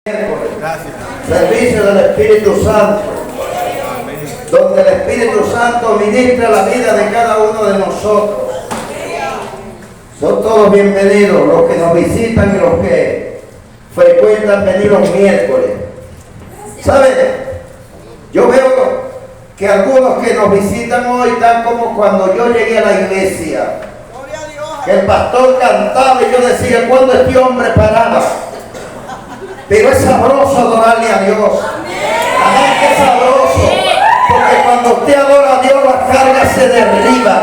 Gracias. Servicio del Espíritu Santo, donde el Espíritu Santo ministra la vida de cada uno de nosotros. Son todos bienvenidos los que nos visitan y los que frecuentan venir los miércoles. ¿Saben? Yo veo que algunos que nos visitan hoy están como cuando yo llegué a la iglesia, que el pastor cantaba y yo decía, ¿cuándo este hombre paraba? Pero es sabroso adorarle a Dios. Amén, que es sabroso. Porque cuando usted adora a Dios, las cargas se derriban.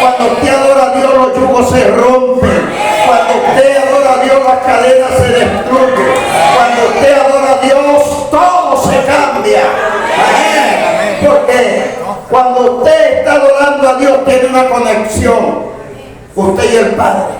Cuando usted adora a Dios, los yugos se rompen. Cuando usted adora a Dios, las cadenas se destruyen. Cuando usted adora a Dios, todo se cambia. Amén. Porque cuando usted está adorando a Dios, tiene una conexión. Usted y el Padre.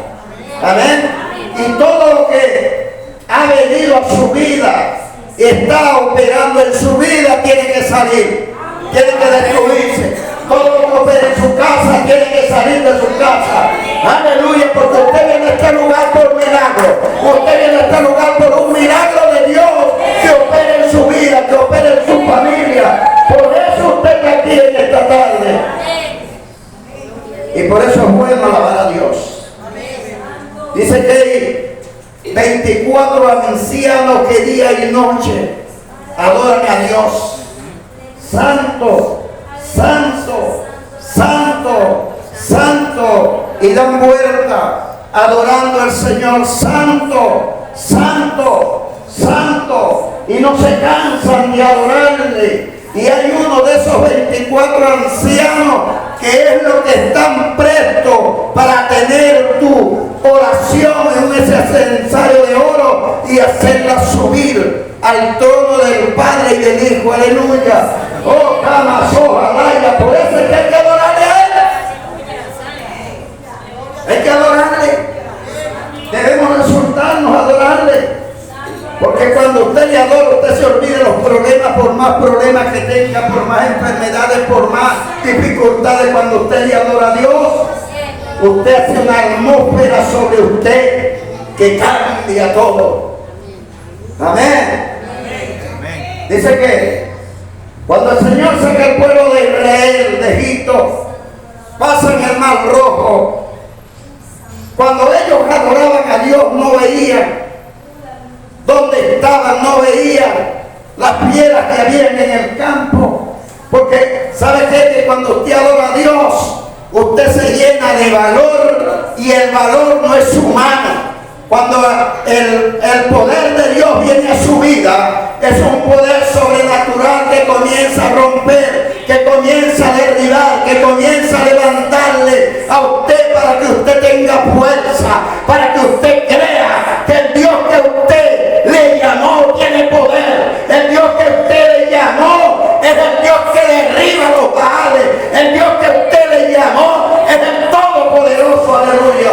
Amén. Y todo lo que ha venido a su vida y está operando en su vida, tiene que salir, tiene que destruirse. Todo lo que opera en su casa tiene que salir de su casa. Aleluya, porque usted viene a este lugar por milagro. Usted viene a este lugar por un milagro de Dios que opera en su vida, que opera en su familia. Por eso usted está aquí en esta tarde. Y por eso es bueno alabar a Dios. Dice que 24 ancianos que día y noche adoran a Dios. Santo, santo, santo, santo. Y dan vuelta adorando al Señor. Santo, santo, santo. Y no se cansan de adorarle. Y hay uno de esos 24 ancianos que es lo que están prestos para tener tu oración en ese censario de oro y hacerla subir al trono del Padre y del Hijo. Aleluya. Oh, Camaso, Alaya. Por eso es que hay que adorarle a Él. Hay que adorarle. Debemos resultarnos a adorarle. Porque cuando usted le adora, usted se olvida de los problemas, por más problemas que tenga, por más enfermedades, por más dificultades. Cuando usted le adora a Dios, usted hace una atmósfera sobre usted que cambia todo. Amén. Dice que cuando el Señor saca al pueblo de Israel de Egipto, pasan el Mar Rojo. Cuando ellos adoraban a Dios, no veían dónde estaban, no veían las piedras que habían en el campo. Porque ¿sabe qué? Que cuando usted adora a Dios, usted se llena de valor, y el valor no es humano. Cuando el poder de Dios viene a su vida, es un poder sobrenatural que comienza a romper, que comienza a derribar, que comienza a levantarle a usted para que usted tenga fuerza, para que usted crea que el Dios que usted le llamó tiene poder. El Dios que usted le llamó es el Dios que derriba los baales. El Dios que usted le llamó es el Todopoderoso. Aleluya.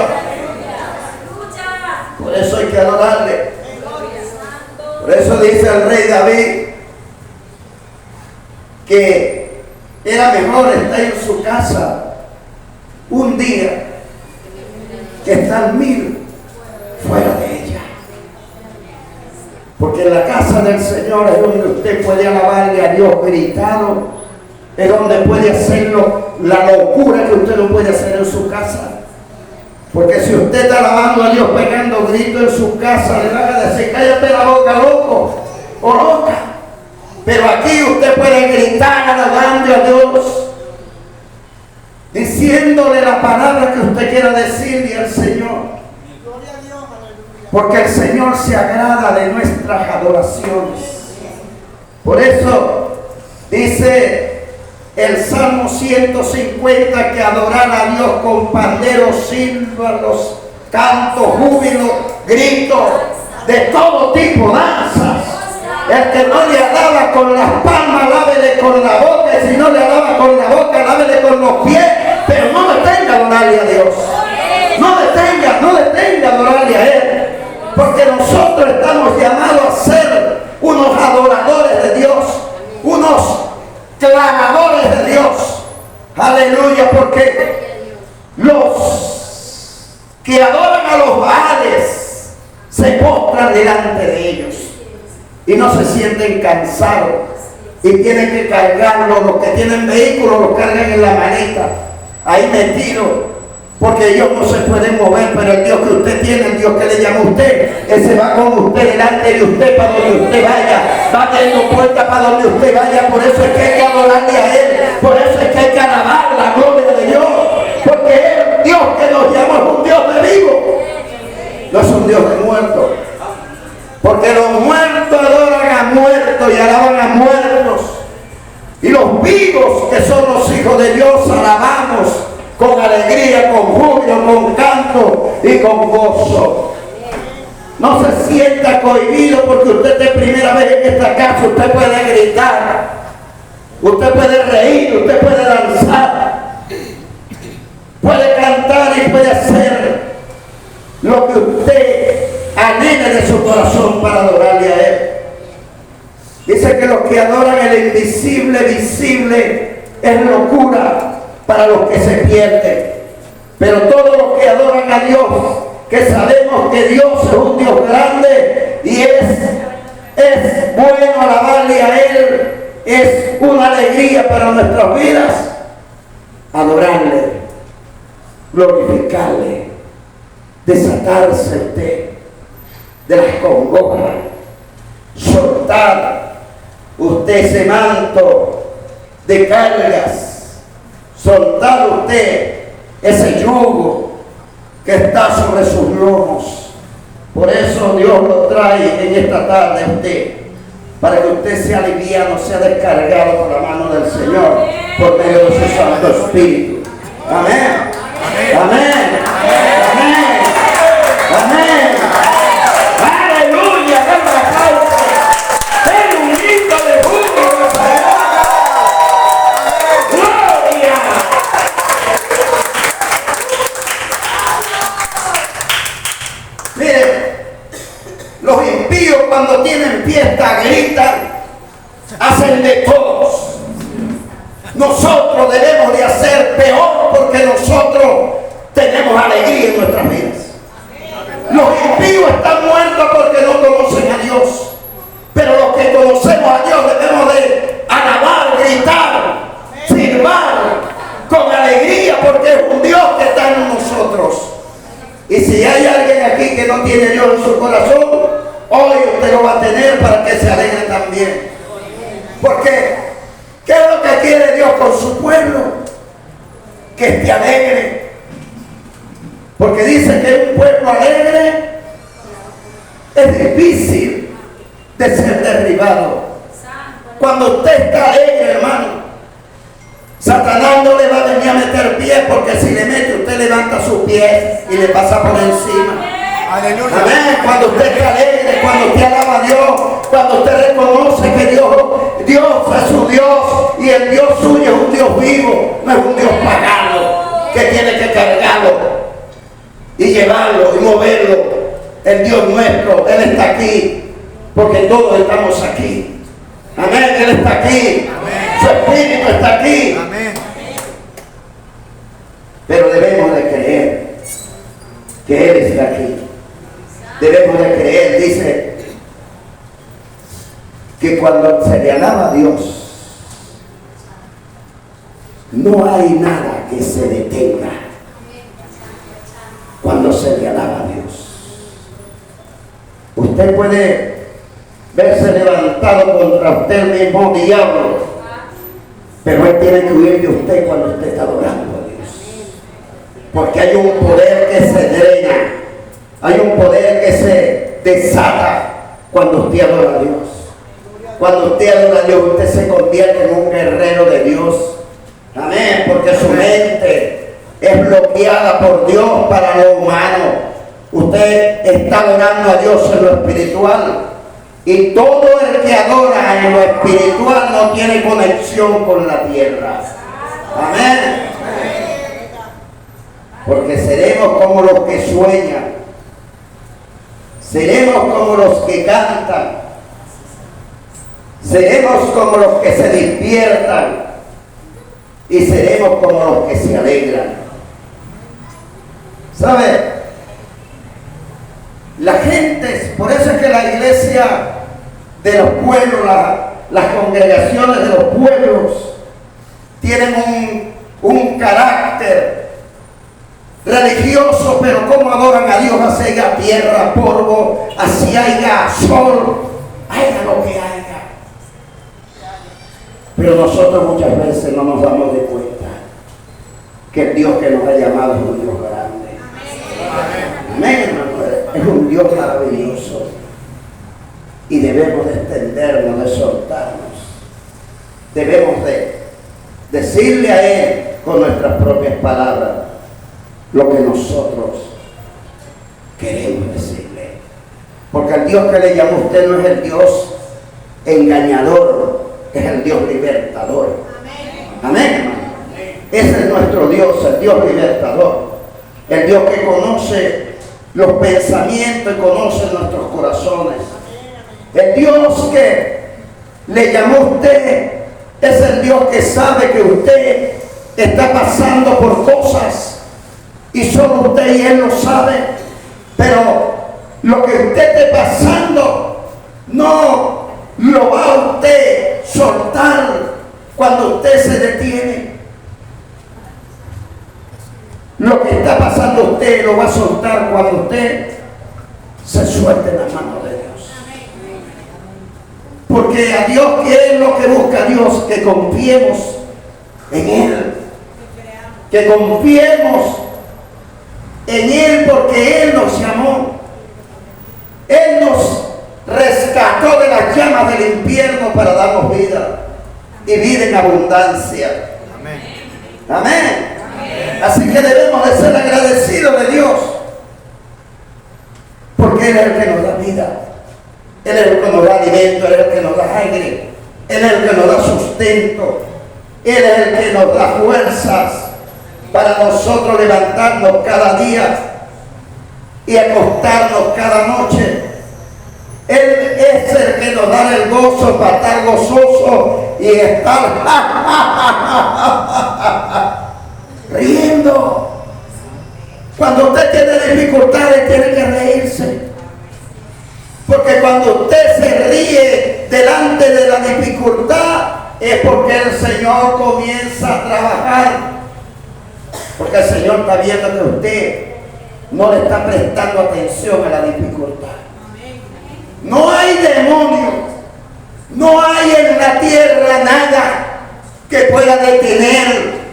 Por eso hay que adorarle. Por eso dice el rey David que era mejor estar en su casa un día que estar 1000 fuera de ella. Porque en la casa del Señor es donde usted puede alabarle a Dios gritado, es donde puede hacerlo, la locura que usted no puede hacer en su casa. Porque si usted está alabando a Dios pegando gritos en su casa, le van a decir, cállate la boca, loco o loca. Pero aquí usted puede gritar alabando a Dios, diciéndole la palabra que usted quiera decirle al Señor. Porque el Señor se agrada de nuestras adoraciones. Por eso dice el Salmo 150 que adorar a Dios con panderos, címbalos, cantos, júbilos, gritos, de todo tipo, danzas. El que no le alaba con las palmas, alábele con la boca. Y si no le alaba con la boca, alábele con los pies. Pero no detenga adorarle a Dios. No detenga adorarle a Él. Porque nosotros estamos llamados a ser unos adoradores de Dios, unos clamadores de Dios. Aleluya, porque los que adoran a los baales se postran delante de ellos. y no se sienten cansados y tienen que cargarlo. Los que tienen vehículos los cargan en la maleta, ahí metido, porque ellos no se pueden mover, pero el Dios que usted tiene, el Dios que le llama a usted, Él se va con usted, delante de usted, para donde usted vaya, va abriendo puertas para donde usted vaya. Por eso es que hay que adorarle a Él, por eso es que hay que alabar la gloria de Dios, porque el Dios que nos llama es un Dios de vivo, no es un Dios de muertos, porque los muertos adoran a muertos y alaban a muertos, y los vivos, que son los hijos de Dios, alabamos con alegría, con júbilo, con canto y con gozo. No se sienta cohibido porque usted es primera vez en esta casa. Usted puede gritar, usted puede reír, usted puede danzar, puede cantar y puede hacer lo que usted anhele de su corazón para adorarle a Él. Dice que los que adoran el invisible, visible, es locura para los que se pierden. Pero todos los que adoran a Dios, que sabemos que Dios es un Dios grande y es bueno alabarle a Él, es una alegría para nuestras vidas, adorarle, glorificarle, desatarse usted de las congojas, soltar usted ese manto de cargas, soltar usted ese yugo que está sobre sus lomos. Por eso Dios lo trae en esta tarde a usted, para que usted sea liviano, sea descargado por la mano del Señor, por medio de su Santo Espíritu. Amén. Amén. Amén. Amén. Aleluya. Den un grito de júbilo. Gloria. Miren, los impíos cuando tienen fiesta gritan, hacen de todos. Nosotros debemos de hacer peor, porque nosotros tenemos alegría en nuestras vidas. Los impíos están muertos porque no conocen a Dios, pero los que conocemos a Dios debemos de alabar, gritar, sirvar con alegría, porque es un Dios que está en nosotros. Y si hay alguien aquí que no tiene Dios en su corazón, hoy usted lo va a tener para que se alegre también. Porque ¿qué es lo que quiere Dios con su pueblo? Que esté alegre. Porque dice que un pueblo alegre es difícil de ser derribado. Cuando usted está alegre, hermano, Satanás no le va a venir a meter pies, porque si le mete, usted levanta sus pies y le pasa por encima. Aleluya. Amén. Cuando usted está alegre, cuando usted alaba a Dios, cuando usted reconoce que Dios es su Dios y el Dios suyo es un Dios vivo, no es un Dios pagano que tiene que cargarlo y llevarlo y moverlo. El Dios nuestro, Él está aquí, porque todos estamos aquí. Amén. Él está aquí. Amén. Su Espíritu está aquí. Amén. Pero debemos de creer que Él está aquí. Debemos de creer. Dice que cuando se le alaba a Dios, no hay nada que se detenga. Cuando se le alaba a Dios, usted puede verse levantado contra usted mismo, diablo, pero Él tiene que huir de usted cuando usted está adorando a Dios, porque hay un poder que se drena, hay un poder que se desata cuando usted adora a Dios. Cuando usted adora a Dios, usted se convierte en un guerrero de Dios. Amén. Porque su mente es bloqueada por Dios para lo humano. Usted está adorando a Dios en lo espiritual. Y todo el que adora en lo espiritual no tiene conexión con la tierra. Amén. Porque seremos como los que sueñan. Seremos como los que cantan. Seremos como los que se despiertan. Y seremos como los que se alegran. ¿Sabe? La gente, por eso es que la iglesia de los pueblos, las congregaciones de los pueblos tienen un carácter religioso, pero como adoran a Dios, así haya tierra, polvo, así haya sol, haya lo que haya. Pero nosotros muchas veces no nos damos de cuenta que el Dios que nos ha llamado es un Dios grande. Amén, hermano. Es un Dios maravilloso. Y debemos de extendernos, de soltarnos. Debemos de decirle a Él con nuestras propias palabras lo que nosotros queremos decirle. Porque el Dios que le llamó a usted no es el Dios engañador, es el Dios libertador. Amén, hermano. Ese es nuestro Dios, el Dios libertador. El Dios que conoce los pensamientos y conoce nuestros corazones. El Dios que le llamó a usted es el Dios que sabe que usted está pasando por cosas y solo usted y Él lo sabe. Pero lo que usted esté pasando no lo va a usted soltar cuando usted se detiene. Lo que está pasando usted lo va a soltar cuando usted se suelte en la mano de Dios. Porque a Dios, ¿qué es lo que busca Dios? Que confiemos en Él. Que confiemos en Él, porque Él nos llamó. Él nos rescató de las llamas del infierno para darnos vida y vida en abundancia. Amén. Amén. Así que debemos de ser agradecidos de Dios, porque Él es el que nos da vida, Él es el que nos da alimento, Él es el que nos da aire, Él es el que nos da sustento, Él es el que nos da fuerzas para nosotros levantarnos cada día y acostarnos cada noche. Él es el que nos da el gozo para estar gozoso y estar riendo. Cuando usted tiene dificultades, tiene que reírse. Porque cuando usted se ríe delante de la dificultad, es porque el Señor comienza a trabajar. Porque el Señor está viendo que usted no le está prestando atención a la dificultad. No hay demonio, no hay en la tierra nada que pueda detener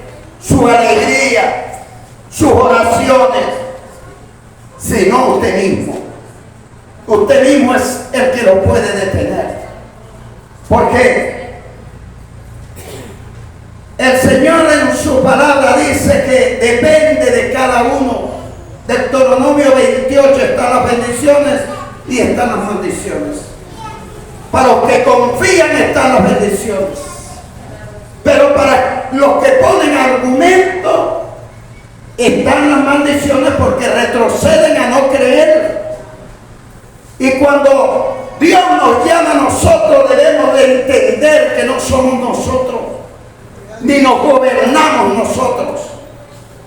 su alegría, sus oraciones, sino usted mismo. Usted mismo es el que lo puede detener. Porque el Señor en su palabra dice que depende de cada uno. Del Deuteronomio 28 están las bendiciones y están las maldiciones. Para los que confían están las bendiciones. Pero para los que ponen argumento están las maldiciones, porque retroceden a no creer. Y cuando Dios nos llama a nosotros, debemos de entender que no somos nosotros, ni nos gobernamos nosotros,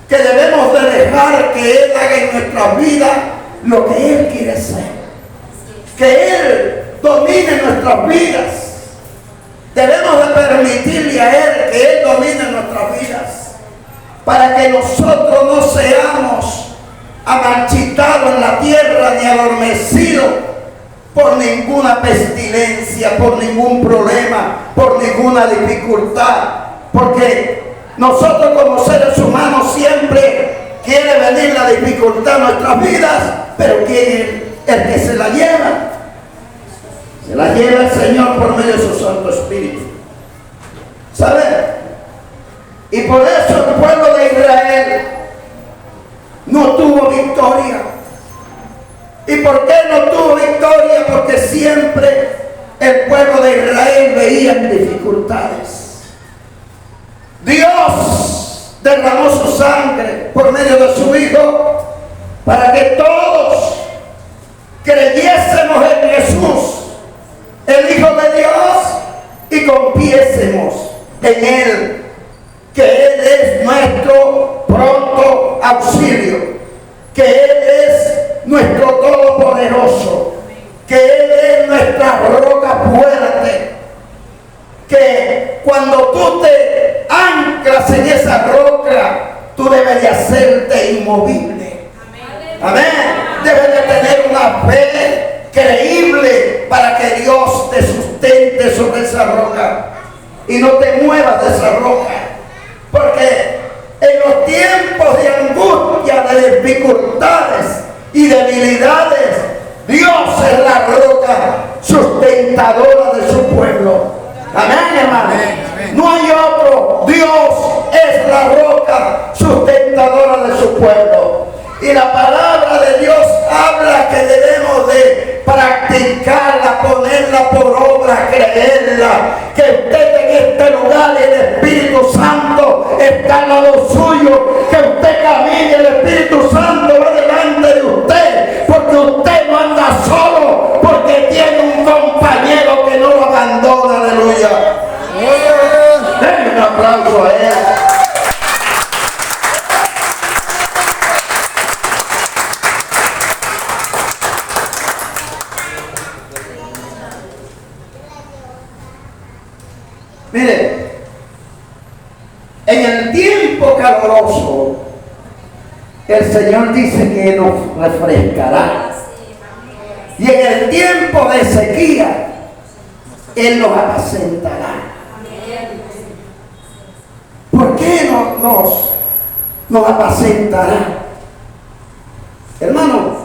que debemos de dejar que Él haga en nuestra vida lo que Él quiere hacer, que Él domine nuestras vidas. Debemos de permitirle a Él que Él domine nuestras vidas, para que nosotros no seamos amarchitados en la tierra ni adormecidos por ninguna pestilencia, por ningún problema, por ninguna dificultad. Porque nosotros como seres humanos siempre quiere venir la dificultad a nuestras vidas, pero ¿quién es el que se la lleva? Se la lleva el Señor por medio de su Santo Espíritu. ¿Saben? Y por eso el pueblo de Israel no tuvo victoria. ¿Y por qué no tuvo victoria? Porque siempre el pueblo de Israel veía dificultades. Dios derramó su sangre por medio de su Hijo para que todos creyésemos en Jesús, el Hijo de Dios, y confiésemos en Él, que Él es nuestro pronto auxilio, que Él es nuestro todopoderoso, que Él es nuestra roca fuerte. inamovible. Amén. Debes de tener una fe creíble para que Dios te sustente sobre esa roca y no te muevas de esa roca. Porque en los tiempos de angustia, de dificultades y debilidades, Dios es la roca sustentadora de su pueblo. Amén, hermano. No hay otro. Dios es la roca sustentadora de su pueblo. Y la palabra de Dios habla que debemos de practicarla, ponerla por obra, creerla. Que usted en este lugar y el Espíritu Santo está al lado suyo. Que usted camine, el Espíritu Santo va delante de usted. Porque usted no anda solo, porque tiene un compañero que no lo abandona. Aleluya. Denle un aplauso a él. Mire, en el tiempo caluroso, el Señor dice que nos refrescará. Y en el tiempo de sequía, Él nos apacentará. ¿Por qué nos apacentará? Hermano,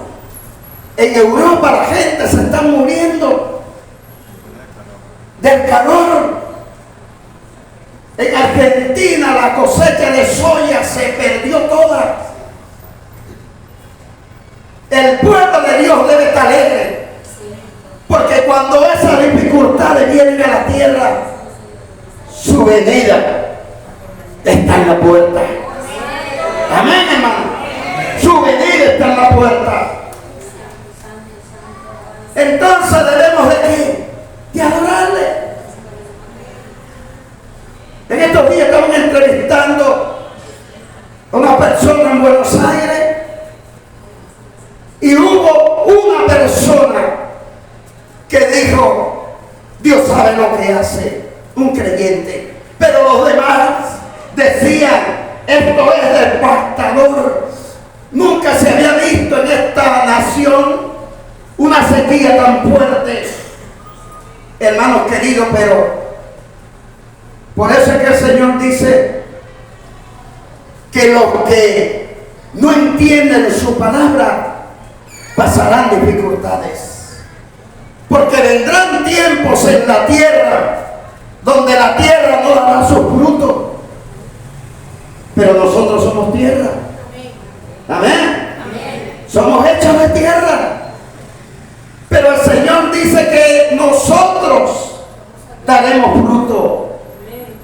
en Europa la gente se está muriendo del calor. En Argentina la cosecha de soya se perdió toda. El pueblo de Dios debe estar alegre. Porque cuando esas dificultades vienen a la tierra, su venida está en la puerta. Amén, hermano. Su venida está en la puerta. Entonces debemos de qué? De adorarle. En estos días estaban entrevistando a una persona en Buenos Aires y hubo una persona que dijo: Dios sabe lo que hace, un creyente. Pero los demás decían: esto es devastador. Nunca se había visto en esta nación una sequía tan fuerte. Hermanos queridos, pero por eso es que el Señor dice que los que no entienden su palabra pasarán dificultades. Porque vendrán tiempos en la tierra donde la tierra no dará sus frutos. Pero nosotros somos tierra. Amén. Somos hechos de tierra. Pero el Señor dice que nosotros daremos fruto.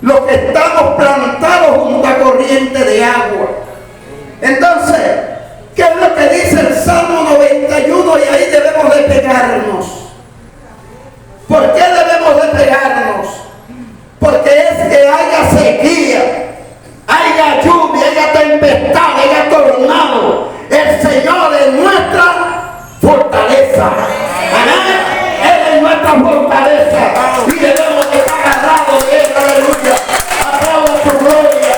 Los que estamos plantados junto a corriente de agua. Entonces, ¿qué es lo que dice el Salmo 91? Y ahí debemos de pegarnos. ¿Por qué debemos de pegarnos? Porque es que haya sequía, haya lluvia, haya tempestad, haya tornado. El Señor es nuestra fortaleza. Amén. Él es nuestra fortaleza. Y debemos de estar agarrados de Él. Aleluya. Aplauda su gloria.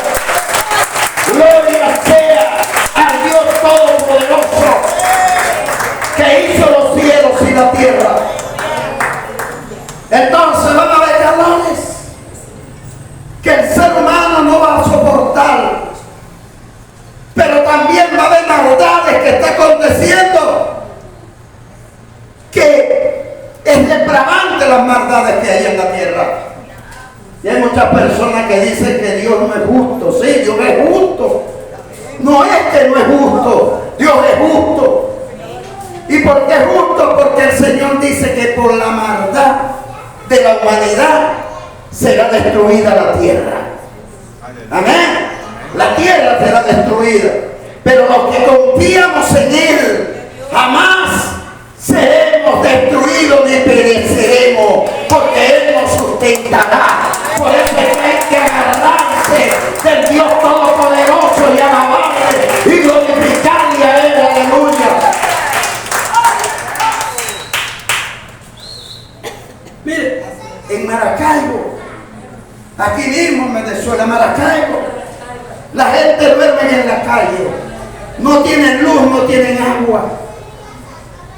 Gloria sea al Dios Todopoderoso que hizo los cielos y la tierra. Entonces van a haber calores que el ser humano no va a soportar. Pero también va a haber maldades que está aconteciendo, que es depravante las maldades que hay en la tierra. Y hay muchas personas que dicen que Dios no es justo. Sí, Dios es justo. No es que no es justo, Dios es justo. ¿Y por qué es justo? Porque el Señor dice que por la maldad de la humanidad será destruida la tierra. Amén. La tierra será destruida. Pero los que confiamos en Él jamás seremos destruidos ni pereceremos, porque Él nos sustentará. Por eso es que hay que agarrarse del Dios Todopoderoso y alabarle y glorificarle a Él. Aleluya. Mire, en Maracaibo, aquí mismo en Venezuela, Maracaibo, la gente duerme en la calle. no tienen luz, no tienen agua.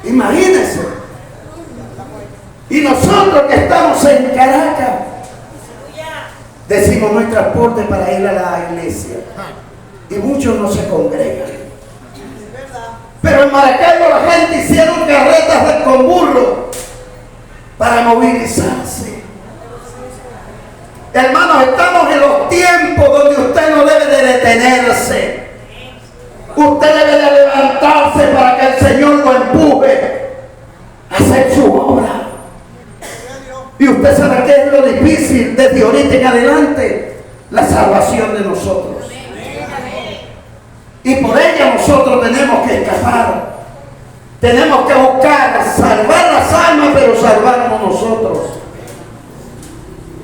Imagínense. Y nosotros que estamos en Caracas, decimos no hay transporte para ir a la iglesia. Y muchos no se congregan. Pero en Maracaibo la gente hicieron carretas con burro para movilizarse. Hermanos, estamos en los tiempos donde usted no debe de detenerse. Usted debe de levantarse para que el Señor lo empuje a hacer su obra. Y usted sabe qué es lo difícil desde ahorita en adelante: la salvación de nosotros. Y por ella nosotros tenemos que escapar. Tenemos que buscar salvar las almas, pero salvarnos nosotros.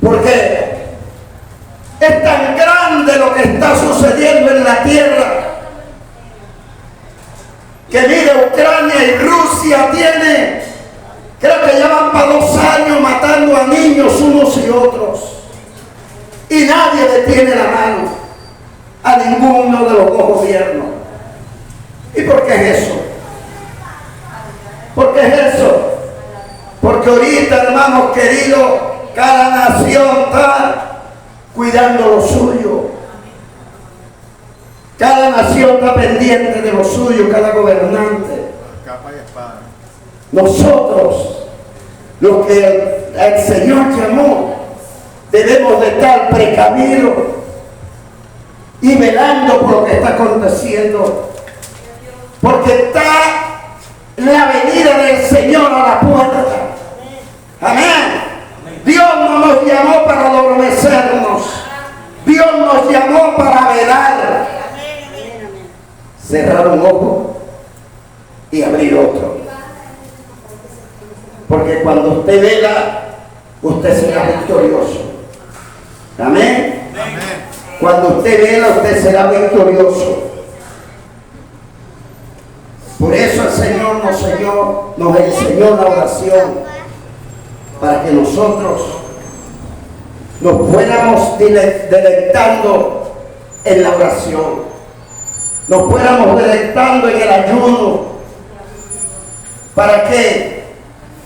Porque es tan grande lo que está sucediendo en la tierra, que mire, Ucrania y Rusia tiene, creo que ya van para 2 años matando a niños unos y otros. Y nadie detiene la mano a ninguno de los dos gobiernos. ¿Y por qué es eso? ¿Por qué es eso? Porque ahorita, hermanos queridos, cada nación está cuidando lo suyo. Cada nación está pendiente de lo suyo, cada gobernante. Capa y espada. Nosotros, los que el Señor llamó, debemos de estar precavidos y velando por lo que está aconteciendo, porque está la venida del Señor a la puerta. Amén. Dios no nos llamó para adormecernos, Dios nos llamó para velar, cerrar un ojo y abrir otro, porque cuando usted vela, usted será victorioso. Amén. Amén. Cuando usted vela, usted será victorioso. Por eso el Señor nos enseñó la oración, para que nosotros nos fuéramos deleitando en la oración, nos fuéramos deleitando en el ayuno. ¿Para qué?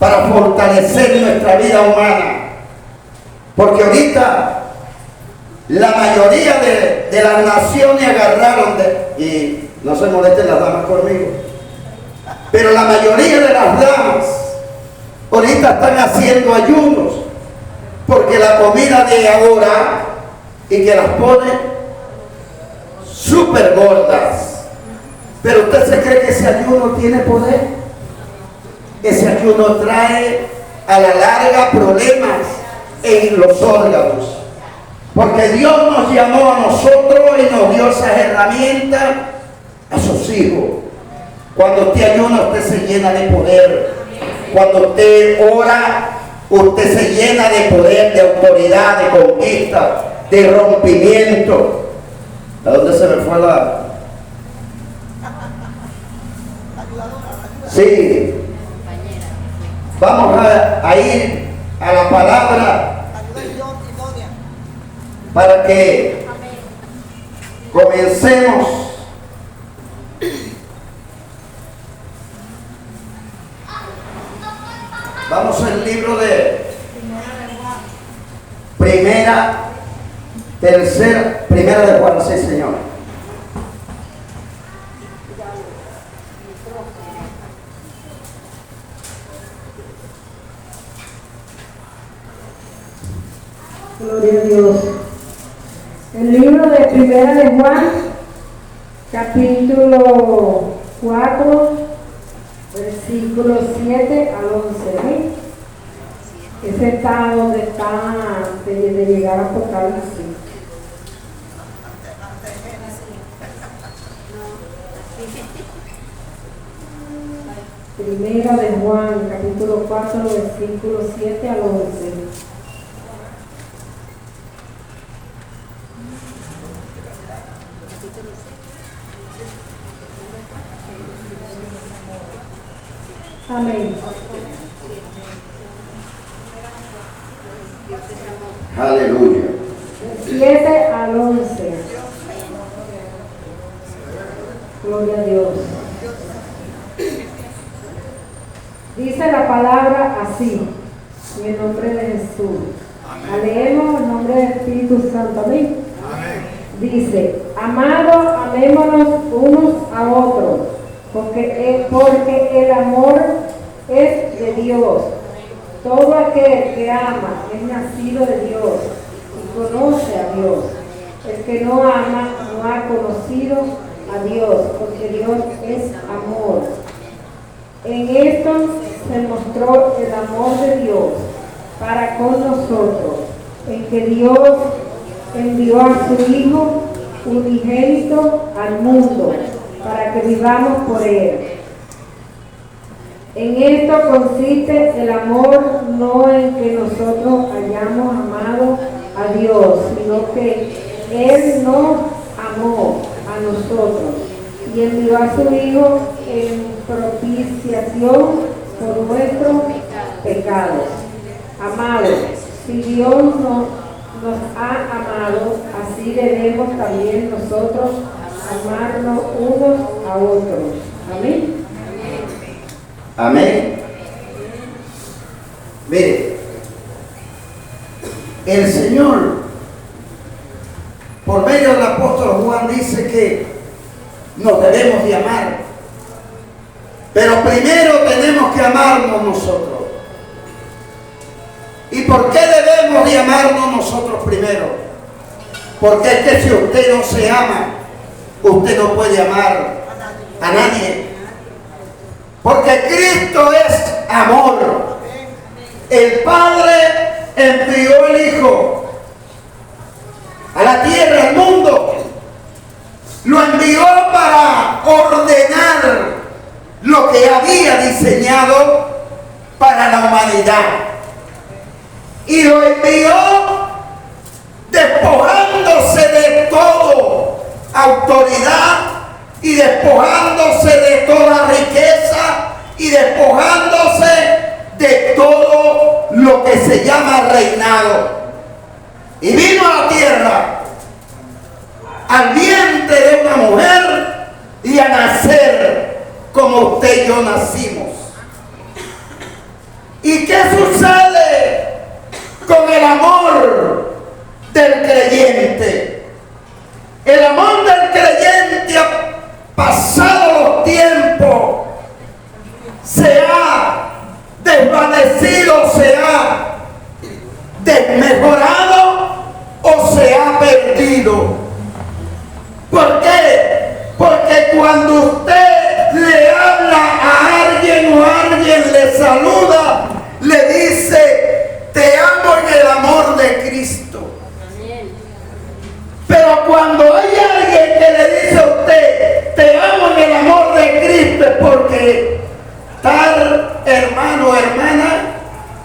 Para fortalecer nuestra vida humana. Porque ahorita la mayoría de las naciones agarraron y no se molesten las damas conmigo, pero la mayoría de las damas ahorita están haciendo ayunos, porque la comida de ahora, y que las pone súper gordas. Pero usted se cree que ese ayuno tiene poder. Ese ayuno trae a la larga problemas en los órganos. Porque Dios nos llamó a nosotros y nos dio esas herramientas a sus hijos. Cuando usted ayuna, usted se llena de poder. Cuando usted ora, usted se llena de poder, de autoridad, de conquista, de rompimiento. ¿A dónde se me fue la...? Sí. Vamos a ir a la palabra para que comencemos. Vamos al libro de Primera de Juan, sí, señor. Gloria a Dios. El libro de Primera de Juan, capítulo 4, versículos 7 al 11. ¿eh? Ese está donde está de llegar a Apocalipsis. Primera de Juan, capítulo 4, versículos 7 al 11. Amén. Aleluya. 7 al 11. Gloria a Dios. Dice la palabra así, en el nombre de Jesús. La leemos en nombre del Espíritu Santo. Amén. Dice: amados, amémonos unos a otros, porque el amor es de Dios. Todo aquel que ama es nacido de Dios y conoce a Dios. El que no ama no ha conocido a Dios, porque Dios es amor. En esto se mostró el amor de Dios para con nosotros, en que Dios envió a su Hijo unigénito al mundo, para que vivamos por Él. En esto consiste el amor, no en que nosotros hayamos amado a Dios, sino que Él nos amó a nosotros y envió a su Hijo en propiciación por nuestros pecados. Amados, si Dios nos ha amado, así debemos también nosotros amarnos unos a otros. Amén. Amén. Mire, el Señor, por medio del apóstol Juan, dice que nos debemos de amar. Pero primero tenemos que amarnos nosotros. ¿Y por qué debemos de amarnos nosotros primero? Porque es que si usted no se ama, usted no puede amar a nadie. Porque Cristo es amor. El Padre envió el Hijo a la tierra, al mundo. Lo envió para ordenar lo que había diseñado para la humanidad. Y lo envió despojándose de toda autoridad y despojándose de toda riqueza y despojándose de todo lo que se llama reinado. Y vino a la tierra al vientre de una mujer y a nacer como usted y yo nacimos. ¿Y qué sucede con el amor del creyente? El amor del creyente, pasado los tiempos, se ha desvanecido, se ha desmejorado o se ha perdido. ¿Por qué? Porque cuando usted le habla a alguien o alguien le saluda, le dice: te amo en el amor de Cristo. Pero cuando hay alguien que le dice a usted: te amo en el amor de Cristo, es porque tal hermano o hermana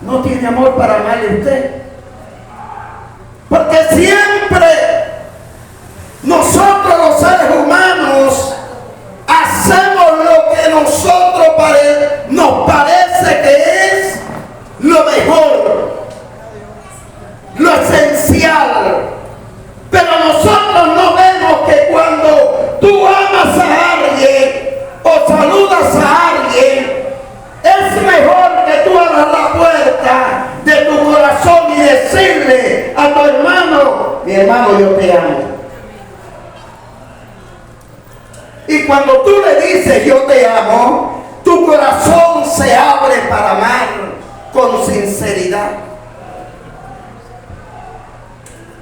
no tiene amor para amarle a usted. Porque siempre nosotros los seres humanos hacemos lo que nosotros nos parece que es lo mejor, lo esencial. Pero nosotros no vemos que cuando tú amas a alguien o saludas a alguien, es mejor que tú abras la puerta de tu corazón y decirle a tu hermano: mi hermano, yo te amo. Y cuando tú le dices: yo te amo, tu corazón se abre para amar con sinceridad.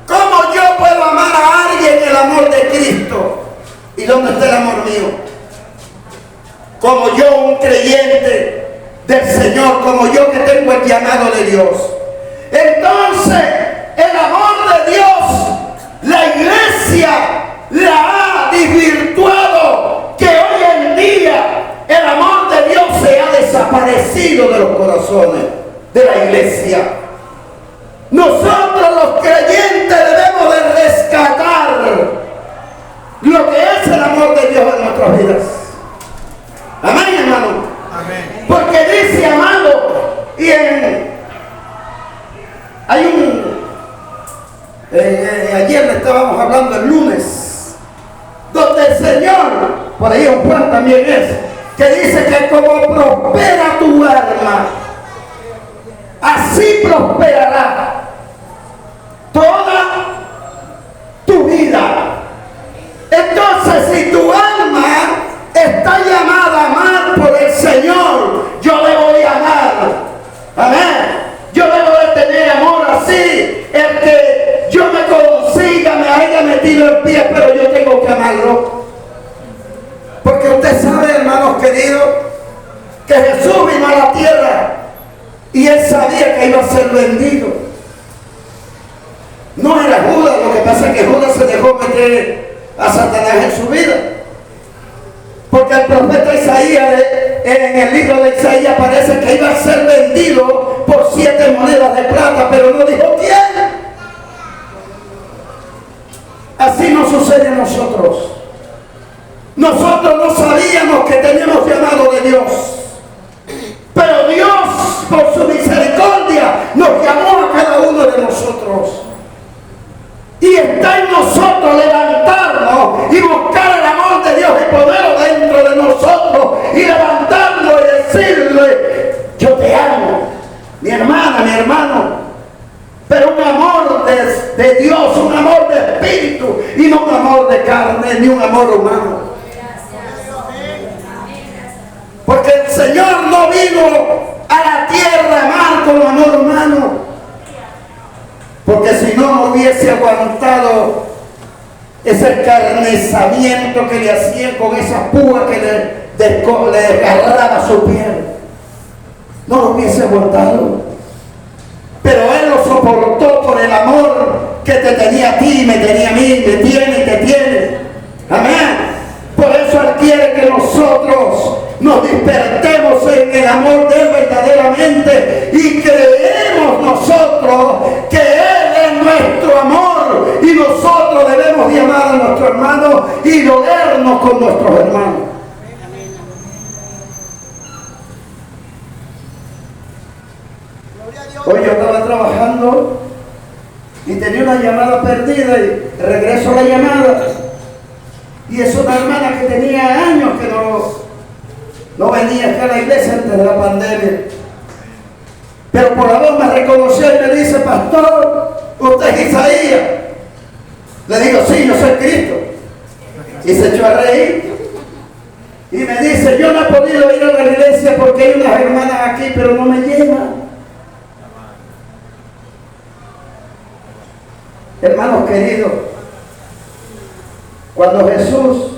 ¿Cómo yo puedo amar a alguien el amor de Cristo? ¿Y dónde está el amor mío? Como yo, un creyente del Señor, como yo que tengo el llamado de Dios. Entonces, el amor de Dios, la iglesia la ha desvirtuado, que hoy en día el amor de Dios se ha desaparecido de los corazones de la iglesia. Nosotros los creyentes debemos de rescatar lo que es el amor de Dios en nuestras vidas. Amén, hermano. Amén. Porque dice, amado, y ayer le estábamos hablando el lunes, donde el Señor, por ahí en Juan también es, que dice que como prospera tu alma, así prosperará toda tu vida. Entonces, si tu alma está llamada a amar por el Señor, yo debo de amar. Amén. Yo debo de tener amor así. El que yo me consiga, me haya metido el pie, pero yo tengo que amarlo. Porque usted sabe, hermanos queridos, que Jesús vino a la tierra y él sabía que iba a ser vendido. No era Judas, lo que pasa es que Judas se dejó meter a Satanás en su vida. Porque el profeta Isaías, en el libro de Isaías, parece que iba a ser vendido por 7 monedas de plata, pero no dijo quién. Así nos sucede a nosotros. Nosotros no sabíamos que teníamos llamado de Dios. Pero Dios, por su misericordia, nos llamó a cada uno de nosotros. Y está en nosotros levantarnos y buscar el amor de Dios y ponerlo dentro de nosotros y levantarnos y decirle: yo te amo, mi hermana, mi hermano. Pero un amor de Dios, un amor de espíritu y no un amor de carne ni un amor humano. Porque el Señor no vino a la tierra a amar con amor humano. Porque si no hubiese aguantado ese escarnecimiento que le hacían con esa púa que le agarraba su piel, no lo hubiese aguantado. Pero Él lo soportó por el amor que te tenía a ti, me tenía a mí, me tiene y te tiene. Amén. Por eso Él quiere que nosotros nos despertemos en el amor de Él verdaderamente y creemos nosotros que Él es nuestro amor y nosotros debemos de amar a nuestro hermano y dolernos con nuestros hermanos. Hoy yo estaba trabajando y tenía una llamada perdida y regreso a la llamada y es una hermana que tenía años que no venía acá a la iglesia antes de la pandemia, pero por la voz me reconoció y me dice: pastor, ¿usted es Isaías? Le digo: sí, yo soy Cristo. Y se echó a reír y me dice: yo no he podido ir a la iglesia porque hay unas hermanas aquí, pero no me llevan. Hermanos queridos, cuando Jesús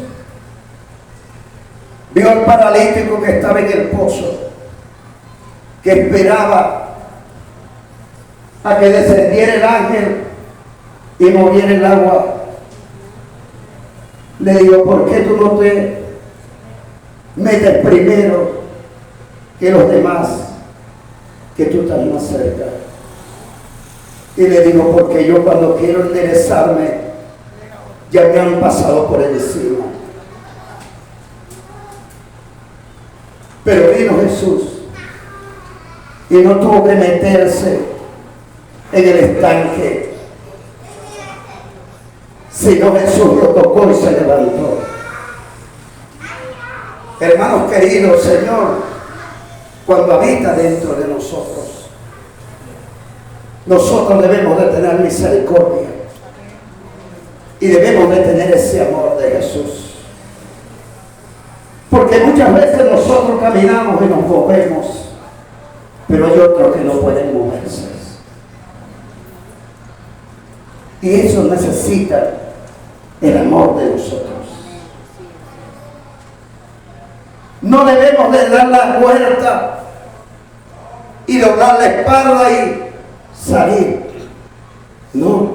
vio al paralítico que estaba en el pozo, que esperaba a que descendiera el ángel y moviera el agua, le digo: ¿por qué tú no te metes primero que los demás, que tú estás más cerca? Y le digo: porque yo cuando quiero enderezarme, ya me han pasado por encima. Pero vino Jesús y no tuvo que meterse en el estanque, sino Jesús lo tocó y se levantó. Hermanos queridos, Señor, cuando habita dentro de nosotros, nosotros debemos de tener misericordia y debemos de tener ese amor de Jesús. Porque muchas veces nosotros caminamos y nos movemos, pero hay otros que no pueden moverse. Y ellos necesitan el amor de nosotros. No debemos de dar la vuelta y doblar la espalda y salir. No,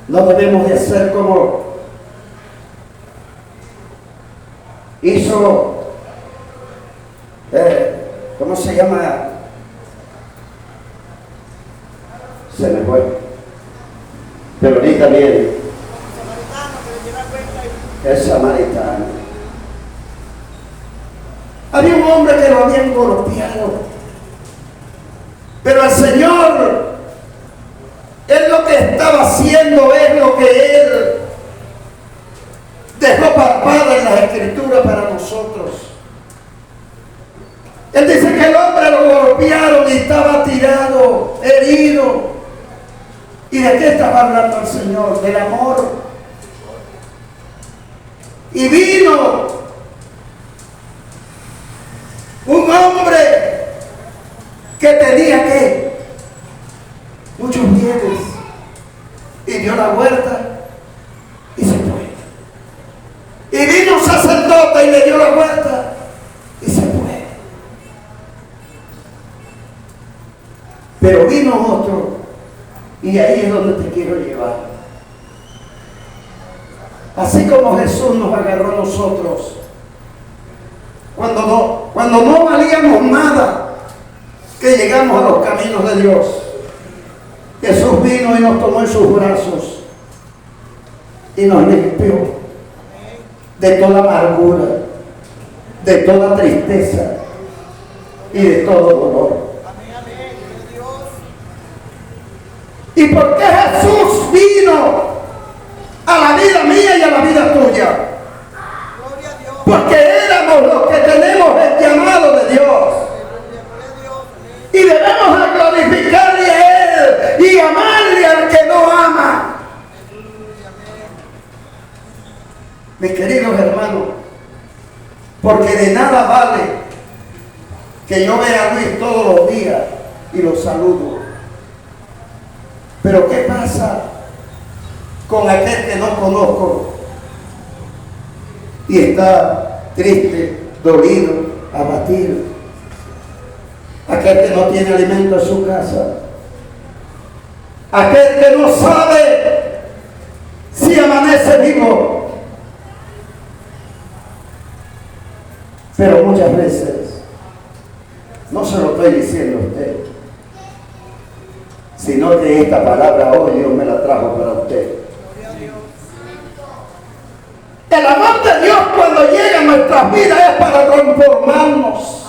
no debemos de hacer como hizo, ¿cómo se llama? Se me fue. Pero ahorita viene. El samaritano. Había un hombre que lo habían golpeado. Pero el Señor, Él lo que estaba haciendo es lo que Él dejó palpado en las Escrituras. nosotros. Él dice que el hombre lo golpearon y estaba tirado, herido. ¿Y de qué estaba hablando el Señor? Del amor. Y vino un hombre que tenía ¿qué? Muchos bienes. Y dio la vuelta y se fue. Y vino un sacerdote y le dio la vuelta y se fue. Pero vino otro, y ahí es donde te quiero llevar. Así como Jesús nos agarró a nosotros, cuando no valíamos nada, que llegamos a los caminos de Dios, Jesús vino y nos tomó en sus brazos y nos limpió de toda amargura, de toda tristeza y de todo dolor. ¿Y por qué Jesús vino a la vida mía y a la vida tuya? Porque éramos los que tenemos el llamado de Dios. Y debemos de glorificarle a Él y amarle al que no ama. Mis queridos hermanos, porque de nada vale que yo vea a Luis todos los días y lo saludo. Pero ¿qué pasa con aquel que no conozco y está triste, dolido, abatido? Aquel que no tiene alimento en su casa. Aquel que no sabe si amanece vivo. Pero muchas veces, no se lo estoy diciendo a usted, sino que esta palabra hoy Dios me la trajo para usted. El amor de Dios cuando llega a nuestras vidas es para transformarnos.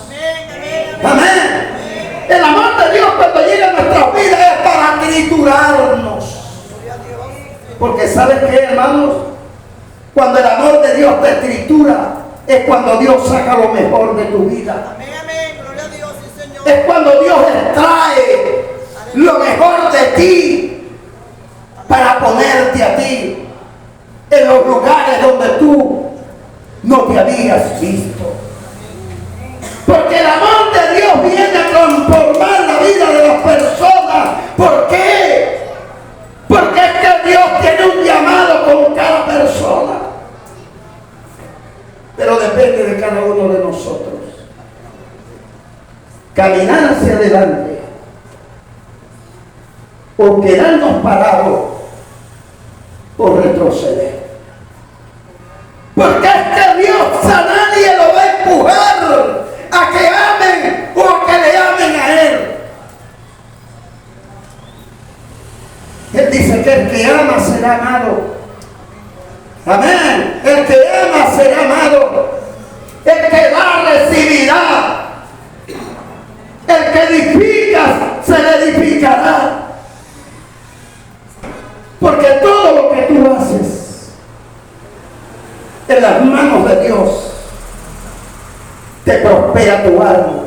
Amén. El amor de Dios cuando llega a nuestras vidas es para triturarnos. Porque ¿sabes qué, hermanos? Cuando el amor de Dios te tritura, es cuando Dios saca lo mejor de tu vida. Es cuando Dios extrae lo mejor de ti para ponerte a ti en los lugares donde tú no te habías visto. Porque el amor de Dios viene a transformar la vida de las personas. ¿Por qué? Porque es que Dios tiene un llamado con cada persona. Pero depende de cada uno de nosotros. Caminar hacia adelante o quedarnos parados o retroceder. Porque es que Dios a nadie lo va a empujar a que amen o a que le amen a Él. Él dice que el que ama será amado. Amén. El que ama será amado. El que da recibirá. El que edifica se le edificará. Porque todo lo que tú haces en las manos de Dios te prospera tu alma.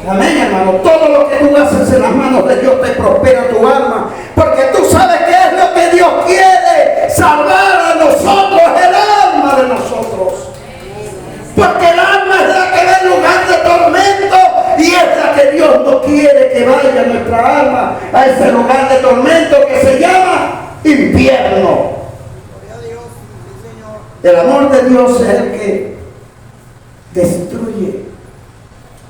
Amén, hermano. Todo lo que tú haces en las manos de Dios te prospera tu alma. Porque tú sabes qué es lo que Dios quiere. Salvar a nosotros, el alma de nosotros. Porque el alma es la que va en lugar de tormento. Y es la que Dios no quiere que vaya nuestra alma a ese lugar de tormento que se llama infierno. El amor de Dios es el que destruye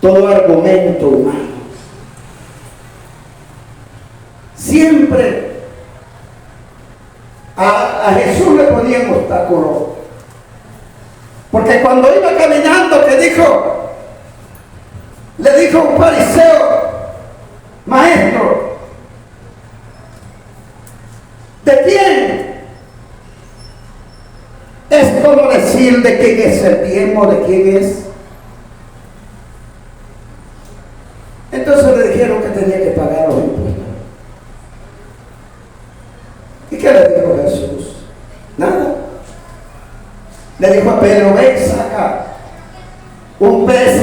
todo argumento humano. Siempre a Jesús le ponían obstáculos. Porque cuando iba caminando, le dijo un fariseo: maestro, ¿de quién? Es como decir de quién es el diezmo, de quién es. Entonces le dijeron que tenía que pagar los impuestos. ¿Y qué le dijo Jesús? Nada. Le dijo a Pedro: ven, saca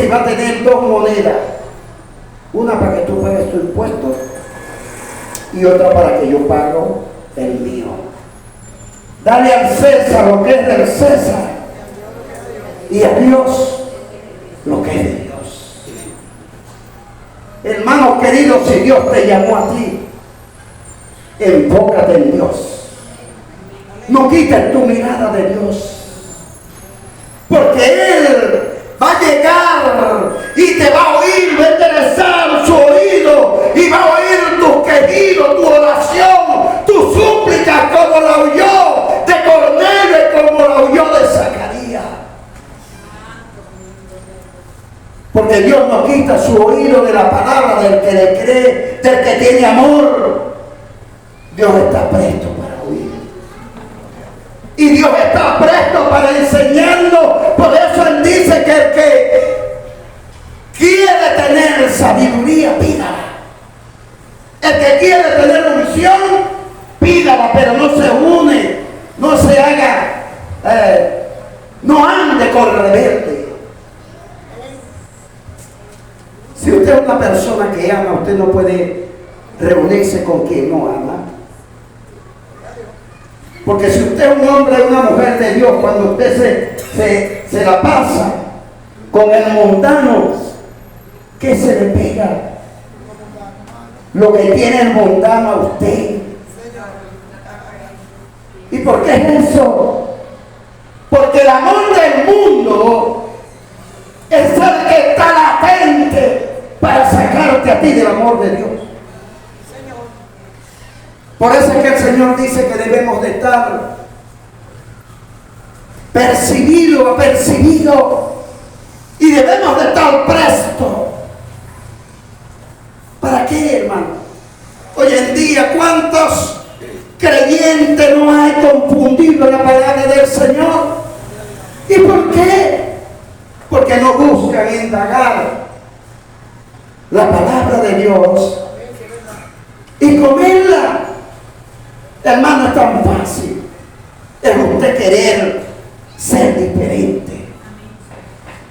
va a tener dos monedas. Una para que tú pagues tu impuesto y otra para que yo pago el mío. Dale al César lo que es del César y a Dios lo que es de Dios. Hermano querido, si Dios te llamó a ti, enfócate en Dios. No quites tu mirada de Dios, porque Él va a llegar y te va a oír, va a enderezar su oído y va a oír tus quejidos, tu oración, tus súplicas, como la oyó de Cornelio y como la oyó de Zacarías. Porque Dios no quita su oído de la palabra del que le cree, del que tiene amor. Dios está presto para oír. Y Dios está presto para enseñarnos. Por eso Él dice que el que quiere tener sabiduría, pídala. El que quiere tener unción, pídala, pero no se une, no se haga, no ande con rebelde. Si usted es una persona que ama, usted no puede reunirse con quien no ama. Porque si usted es un hombre o una mujer de Dios, cuando usted se la pasa con el mundano, ¿qué se le pega? Lo que tiene el mundano a usted. ¿Y por qué es eso? Porque el amor del mundo es el que está latente para sacarte a ti del amor de Dios. Por eso es que el Señor dice que debemos de estar apercibido y debemos de estar presto. ¿Para qué, hermano? Hoy en día, ¿cuántos creyentes no hay confundido la palabra del Señor? ¿Y por qué? Porque no buscan indagar la palabra de Dios y comerla. Hermano, es tan fácil. Es usted querer ser diferente.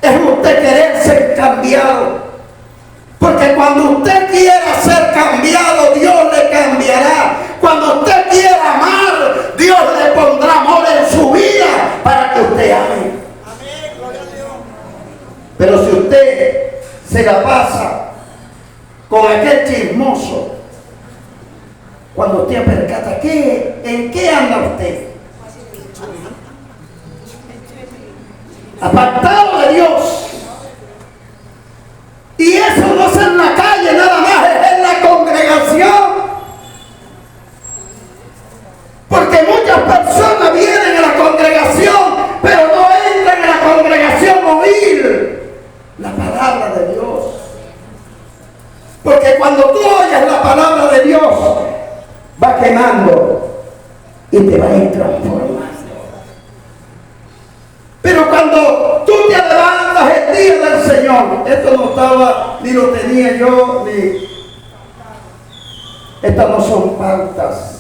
Es usted querer ser cambiado. Porque cuando usted quiera ser cambiado, Dios le cambiará. Cuando usted quiera amar, Dios le pondrá amor en su vida para que usted ame. Pero si usted se la pasa con aquel chismoso, cuando usted percata, ¿en qué anda usted? Apartado de Dios. Y eso no es en la calle nada más, es en la congregación. Porque muchas personas vienen a la congregación, pero no entran a la congregación a oír la palabra de Dios. Porque cuando tú oyes la palabra de Dios, va quemando y te va a ir transformando. Pero cuando tú te levantas el día del Señor, esto no estaba, ni lo tenía yo, ni estas no son pautas.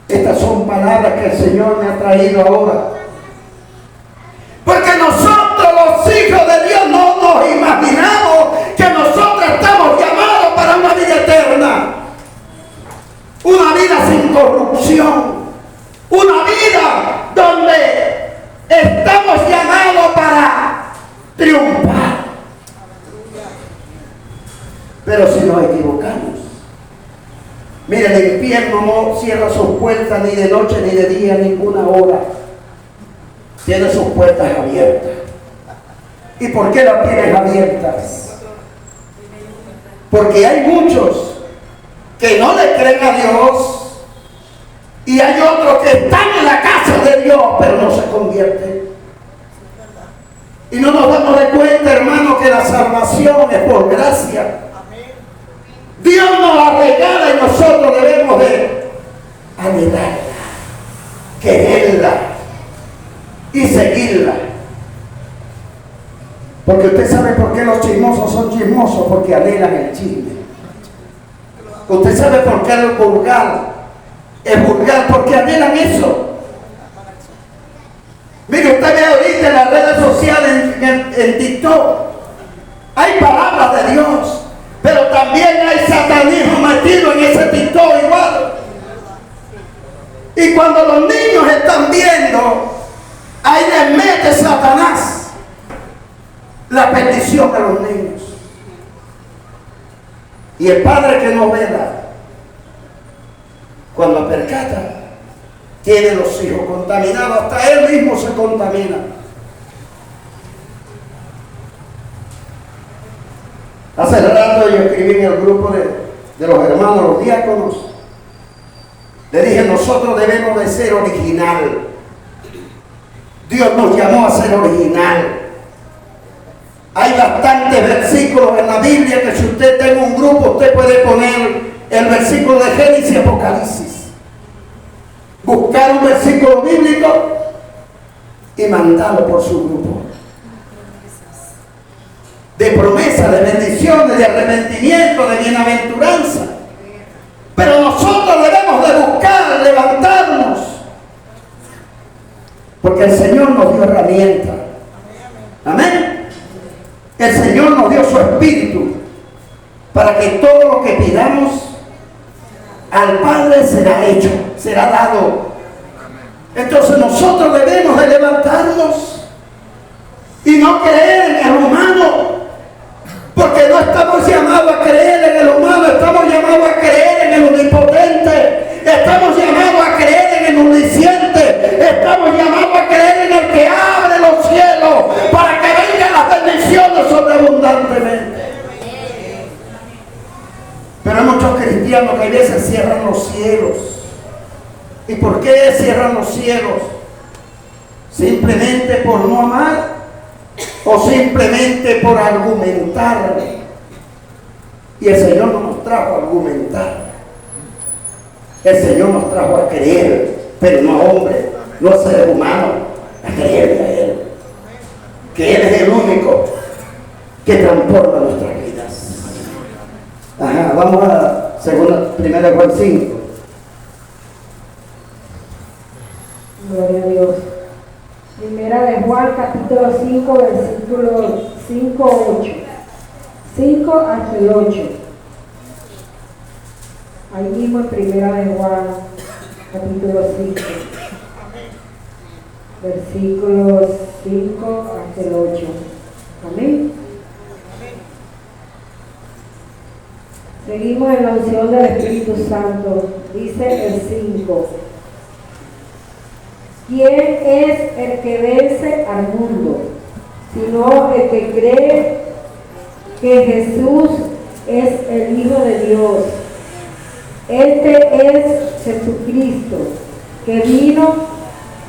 Estas son palabras que el Señor me ha traído ahora. Porque nosotros, los hijos de Dios, no nos imaginamos que nosotros estamos llamados para una vida eterna. Una vida sin corrupción. Una vida donde estamos llamados para triunfar. Pero si nos equivocamos, mire, el infierno no cierra sus puertas ni de noche ni de día, ninguna hora. Tiene sus puertas abiertas. ¿Y por qué las tienes abiertas? Porque hay muchos que no le creen a Dios y hay otros que están en la casa de Dios pero no se convierten. Y no nos damos de cuenta, hermano, que la salvación es por gracia. Dios nos la regala y nosotros debemos de anhelarla, quererla y seguirla. Porque usted sabe por qué los chismosos son chismosos, porque anhelan el chisme. Usted sabe por qué el vulgar es vulgar, porque anhelan eso. Mire, usted ve ahorita en las redes sociales, en TikTok, hay palabras de Dios, pero también hay satanismo metido en ese TikTok igual. Y cuando los niños están viendo, ahí les mete Satanás la petición a los niños. Y el padre que no vela, cuando percata, tiene los hijos contaminados, hasta él mismo se contamina. Hace rato yo escribí en el grupo de los hermanos, los diáconos, le dije, nosotros debemos de ser original. Dios nos llamó a ser original. Hay bastantes versículos en la Biblia que si usted tiene un grupo, usted puede poner el versículo de Génesis y Apocalipsis. Buscar un versículo bíblico y mandarlo por su grupo. De promesa, de bendiciones, de arrepentimiento, de bienaventuranza. Pero nosotros debemos de buscar, levantarnos. Porque el Señor nos dio herramientas. Amén. El Señor nos dio su Espíritu para que todo lo que pidamos al Padre será hecho, será dado. Entonces nosotros debemos de levantarnos y no creer en el humano, porque no estamos llamados a creer en el humano, estamos llamados a creer en el omnipotente, estamos llamados a creer en el omnisciente, estamos llamados a creer en el que abre los cielos para que vengan las bendiciones sobreabundantemente. Pero hay muchos cristianos que a veces cierran los cielos. ¿Y por qué cierran los cielos? ¿Simplemente por no amar? ¿O simplemente por argumentar? Y el Señor no nos trajo a argumentar. El Señor nos trajo a creer, pero no a hombre, no a ser humano, a creerle a Él. Que Él es el único que transforma nuestras vidas. Ajá, vamos a 1 Juan 5. Gloria a Dios. Primera de Juan, capítulo 5, versículo 5, 8. 5 hasta el 8. Ahí mismo en Primera de Juan, capítulo 5. Versículos 5 hasta el 8. Amén. Seguimos en la unción del Espíritu Santo. Dice el 5. ¿Quién es el que vence al mundo? Sino el que cree que Jesús es el Hijo de Dios. Este es Jesucristo, que vino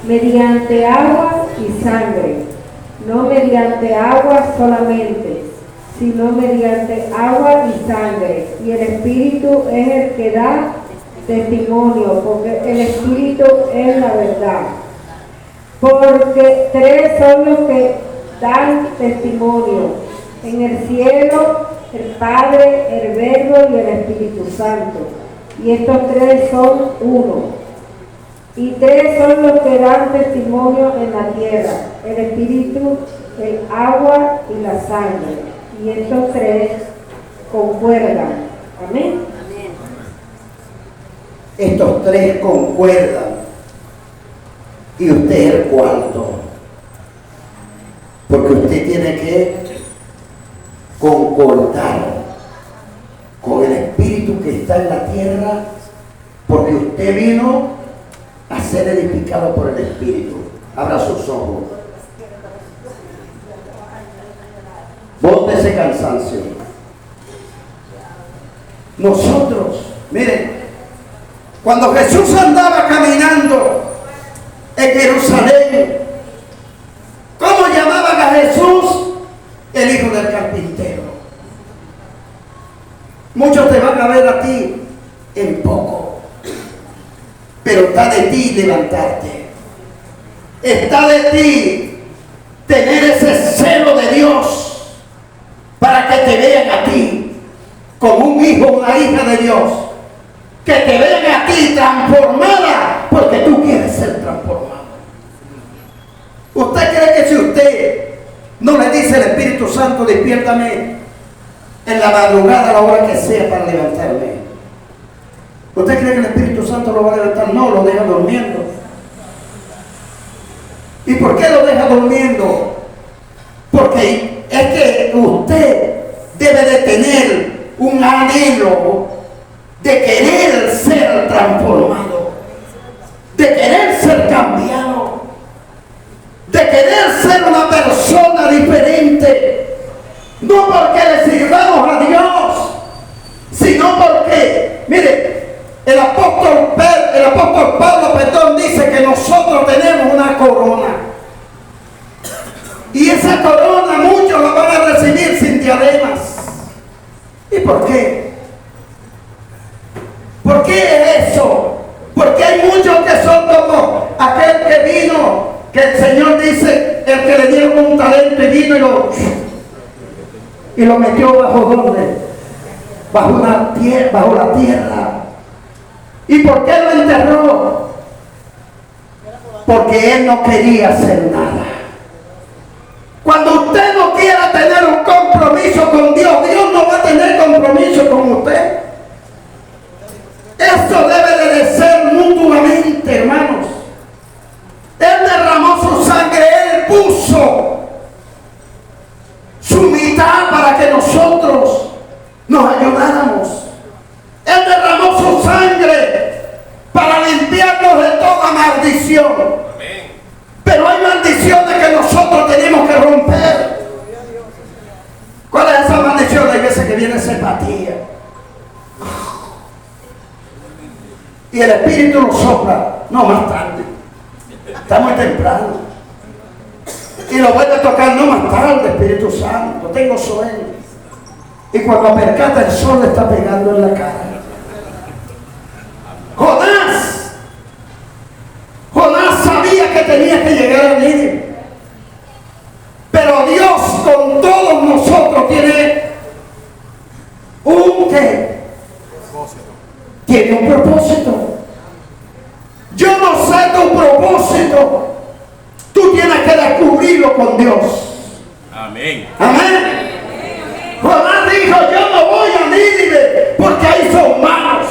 mediante agua y sangre, no mediante agua solamente, sino mediante agua y sangre. Y el Espíritu es el que da testimonio, porque el Espíritu es la verdad. Porque tres son los que dan testimonio: en el cielo, el Padre, el Verbo y el Espíritu Santo. Y estos tres son uno. Y tres son los que dan testimonio en la tierra: el Espíritu, el agua y la sangre. Y estos tres concuerdan. Amén. Estos tres concuerdan. Y usted es el cuarto. Porque usted tiene que concordar con el Espíritu que está en la tierra, porque usted vino a ser edificado por el Espíritu. Abra sus ojos. Bote ese cansancio. Nosotros, miren, cuando Jesús andaba caminando en Jerusalén, ¿cómo llamaban a Jesús? El hijo del carpintero. Muchos te van a ver a ti en poco, pero está de ti levantarte. Está de ti tener ese celo de Dios para que te vean a ti como un hijo o una hija de Dios, que te vean a ti transformada porque tú quieres ser transformado. usted no le dice al Espíritu Santo, despiértame en la madrugada a la hora que sea para levantarme? ¿Usted cree que el Espíritu Santo lo va a levantar? No, lo deja durmiendo. ¿Y por qué lo deja durmiendo? Porque es que usted debe de tener un anhelo de querer ser transformado, de querer ser cambiado, de querer ser una persona diferente, no porque le sirvamos a Dios, sino porque, mire, el apóstol Pablo, dice que nosotros tenemos una corona, y esa corona muchos la van a recibir sin diademas. ¿Y por qué? ¿Por qué es eso? Porque hay muchos que son como aquel que vino, que el Señor dice, el que le dieron un talento y vino y lo metió bajo ¿dónde? Bajo la tierra. ¿Y por qué lo enterró? Porque él no quería hacer nada. Cuando usted no quiera tener un compromiso con Dios, Dios no va a tener compromiso con usted. Eso debe de ser mutuamente, hermanos. Él derramó su sangre, Él puso su mitad para que nosotros nos ayudáramos. Él derramó su sangre para limpiarnos de toda maldición. Pero hay maldiciones que nosotros tenemos que romper. ¿Cuál es esa maldición? Hay veces que viene simpatía y el Espíritu nos sopla, no, más tarde, está muy temprano, y lo vuelve a tocar, no, más tarde, Espíritu Santo, tengo sueño, y cuando percata el sol le está pegando en la cara. Jonás sabía que tenía que llegar a Nínive, pero Dios con todos nosotros tiene un ¿qué? Tiene un propósito. Yo no sé tu propósito, tú tienes que descubrirlo con Dios. Amén. Amén. Jonás dijo, yo no voy a Nínive porque ahí son malos.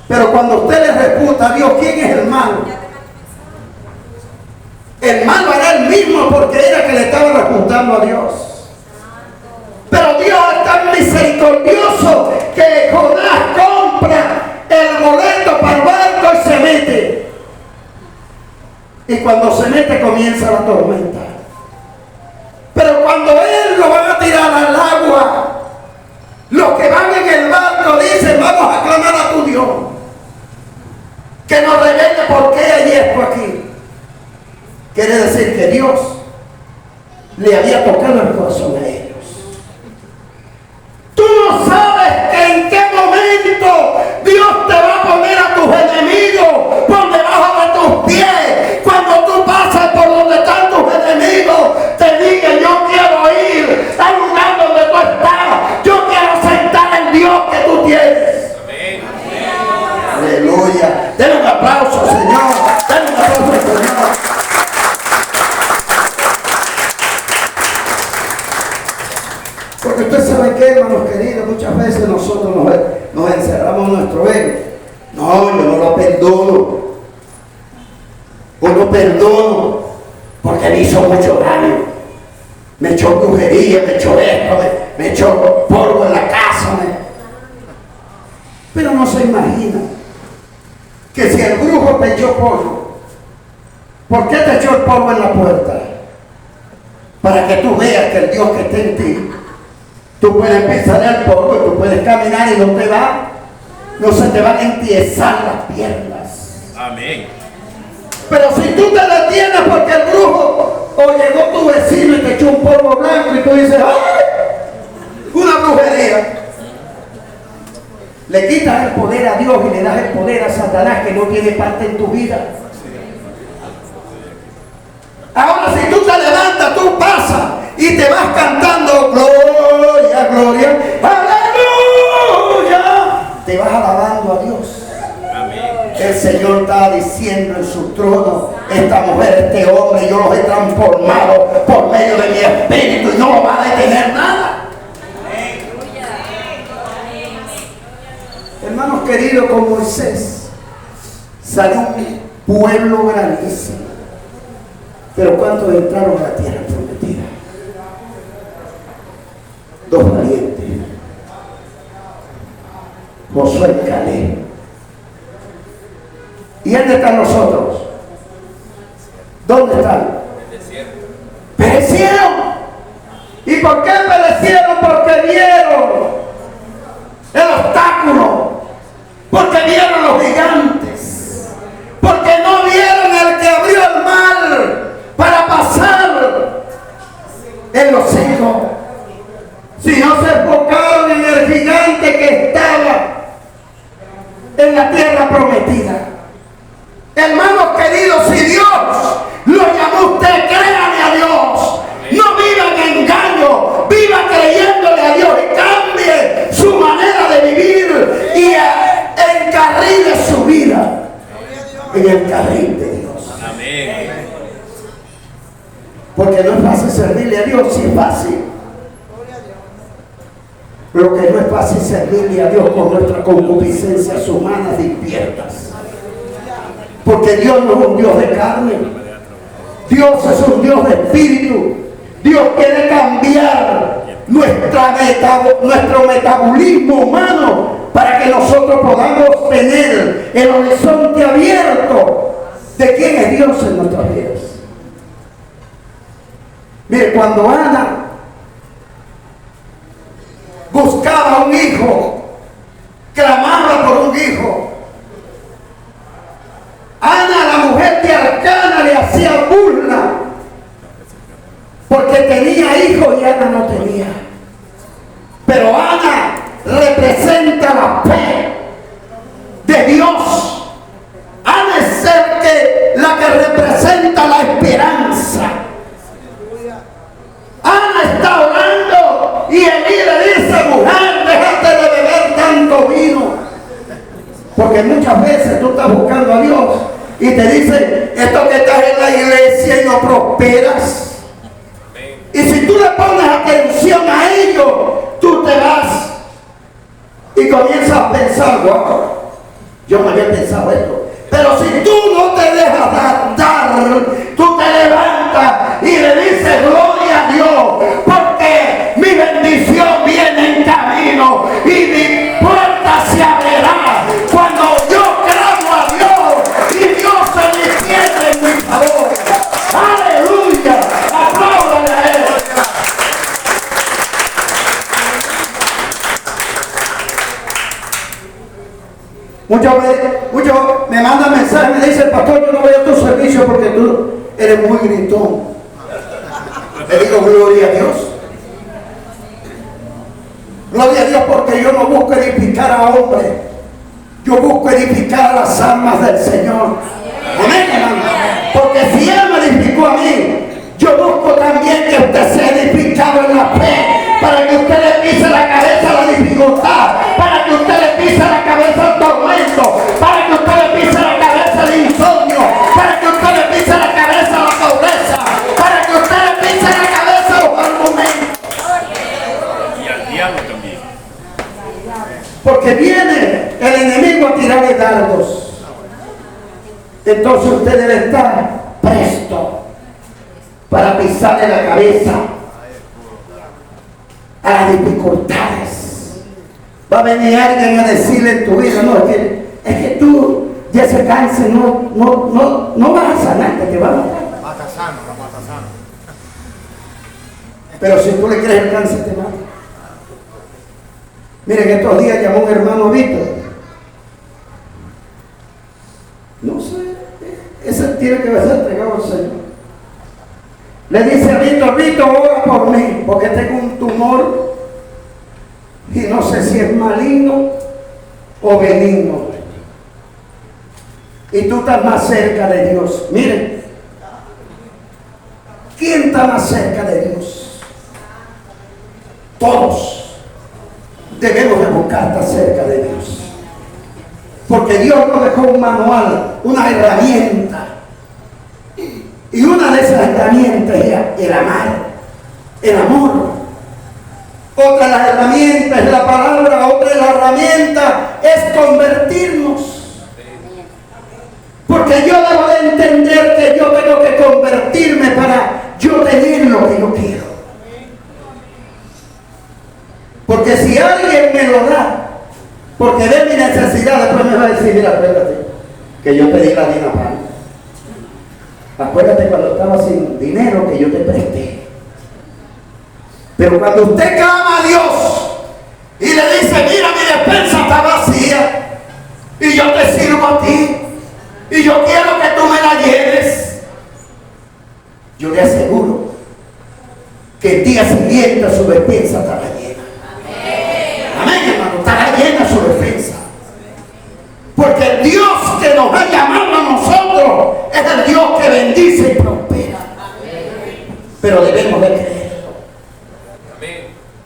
Pero cuando usted le reputa a Dios, ¿quién es el malo? El malo era el mismo, porque era que le estaba reputando a Dios. Pero Dios es tan misericordioso que Jonás compra el boleto para el barco y se mete. Y cuando se mete comienza la tormenta. Pero cuando él lo van a tirar al agua, los que van en el barco dicen, vamos a clamar a tu Dios, que nos revele por qué hay esto aquí. Quiere decir que Dios le había tocado el corazón a ellos. Tú no sabes en qué momento Dios te va a poner a tus enemigos por debajo de tus pies. Cuando tú pasas por donde están tus enemigos, te digan, yo quiero ir al lugar donde tú estás. Yo quiero aceptar el Dios que tú tienes. Amén. Aleluya. Denle un aplauso, Señor. Denle un aplauso, Señor. Porque usted sabe que, hermanos queridos, muchas veces nosotros nos encerramos en nuestro ego. No, yo no lo perdono. O no perdono porque me hizo mucho daño. Me echó brujería, me echó esto, me echó polvo en la casa. Pero no se imagina que si el brujo te echó polvo, ¿por qué te echó el polvo en la puerta? Para que tú veas que el Dios que está en ti, tú puedes empezar el polvo y tú puedes caminar y no se te van a entiesar las piernas. Amén. Pero si tú te detienes porque el brujo o llegó tu vecino y te echó un polvo blanco y tú dices, ¡ay! Una brujería. Le quitas el poder a Dios y le das el poder a Satanás, que no tiene parte en tu vida. Ahora si tú te levantas, tú pasas y te vas cantando gloria, gloria, aleluya, te vas alabando a Dios. Amén. El Señor está diciendo en su trono: esta mujer, este hombre, yo los he transformado por medio de mi espíritu y no lo va a detener nada. Hermanos queridos, con Moisés salió un pueblo grandísimo. Pero ¿cuántos entraron a la tierra prometida? 2 valientes: Josué y Caleb. ¿Y dónde están los otros? ¿Dónde están? Perecieron. ¿Y por qué perecieron? Porque vieron el obstáculo, porque vieron los gigantes, porque no vieron al que abrió el mar para pasar en los secos, sino se enfocaron en el gigante que estaba en la tierra prometida. Hermanos queridos, si Dios lo llamó usted, créale a Dios. No viva en engaño, viva creyéndole a Dios y cambie su manera de vivir y encarrile su vida en el carril de Dios. Amén. Porque no es fácil servirle a Dios, sí es fácil. Pero que no es fácil servirle a Dios con nuestras concupiscencias humanas despiertas. Porque Dios no es un Dios de carne. Dios es un Dios de espíritu. Dios quiere cambiar nuestro metabolismo humano para que nosotros podamos tener el horizonte abierto de quién es Dios en nuestras vidas. Mire, cuando Ana buscaba un hijo, clamaba por un hijo, Ana, la mujer de Arcana, le hacía burla porque tenía hijos y Ana no tenía. Pero Ana representa la fe de Dios. Ana es la que representa la esperanza. Ana está orando y Elí le dice: mujer, déjate de beber tanto vino. Porque muchas veces tú estás buscando a Dios y te dicen: esto que estás en la iglesia y no prosperas. Y si tú le pones atención a ello, tú te vas y comienzas a pensar: wow, yo me había pensado esto. Pero si tú no te dejas dar, tú te levantas y le dices: gloria a Dios, porque mi bendición viene en camino y mi puerta se abrirá cuando yo clamo a Dios y Dios se despierta en mi favor. ¡Aleluya! ¡Apláudale a Él! Muchos me mandan mensajes, me dicen: pastor, yo no voy a tu servicio porque tú eres muy gritón. Le digo: gloria a Dios. Gloria a Dios, porque yo no busco edificar a hombres, yo busco edificar a las almas del Señor. Amén, hermano. Porque si Él me edificó a mí, yo busco también que usted sea edificado en la fe, para que usted le pise la cabeza a la dificultad, para que usted le pise la cabeza al tormento, para que usted le pise la cabeza al insomnio, para que usted le pise la cabeza a la pobreza, para que usted le pise la cabeza a los argumentos. Y al diablo también. Porque viene el enemigo a tirarle dardos. Entonces usted debe estar presto para pisarle la cabeza a las dificultades. Va a venir alguien a decirle en tu vida: no, es que tú ya ese cáncer no vas a sanarte, te va a matar. Mata sano, la mata sano. Pero si tú le crees el cáncer, te mata. Miren, estos días llamó un hermano Víctor. No sé, ese tiene que ser entregado al Señor. Le dice a Víctor: ora por mí, porque tengo un tumor y no sé si es maligno o benigno. Y tú estás más cerca de Dios. Miren, ¿quién está más cerca de Dios? Todos debemos de buscar estar cerca de Dios. Porque Dios nos dejó un manual, una herramienta. Y una de esas herramientas es el amar, el amor. Otra de las herramientas es la palabra, otra de las herramientas es convertirnos. Porque yo debo de entender que yo tengo que convertirme para yo tener lo que yo quiero. Porque si alguien me lo da, porque ve mi necesidad, después me va a decir, mira, acuérdate, que yo te di la harina pan. Acuérdate cuando estaba sin dinero que yo te presté. Pero cuando usted clama a Dios y le dice, mira, mi despensa está vacía y yo te sirvo a ti y yo quiero que tú me la lleves, yo le aseguro que el día siguiente su despensa estará llena. Amén, hermano, estará llena su despensa. Porque el Dios que nos ha llamado a nosotros es el Dios que bendice y prospera. Pero debemos de creerlo.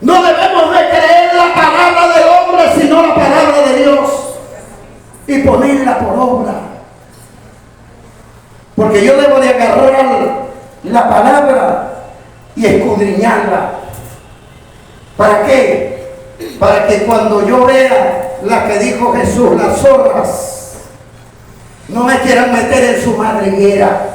No debemos de creer la palabra del hombre, sino la palabra de Dios. Y ponerla por obra. Porque yo debo de agarrar la palabra y escudriñarla. ¿Para qué? Para que cuando yo vea la que dijo Jesús, las zorras no me quieran meter en su madriguera.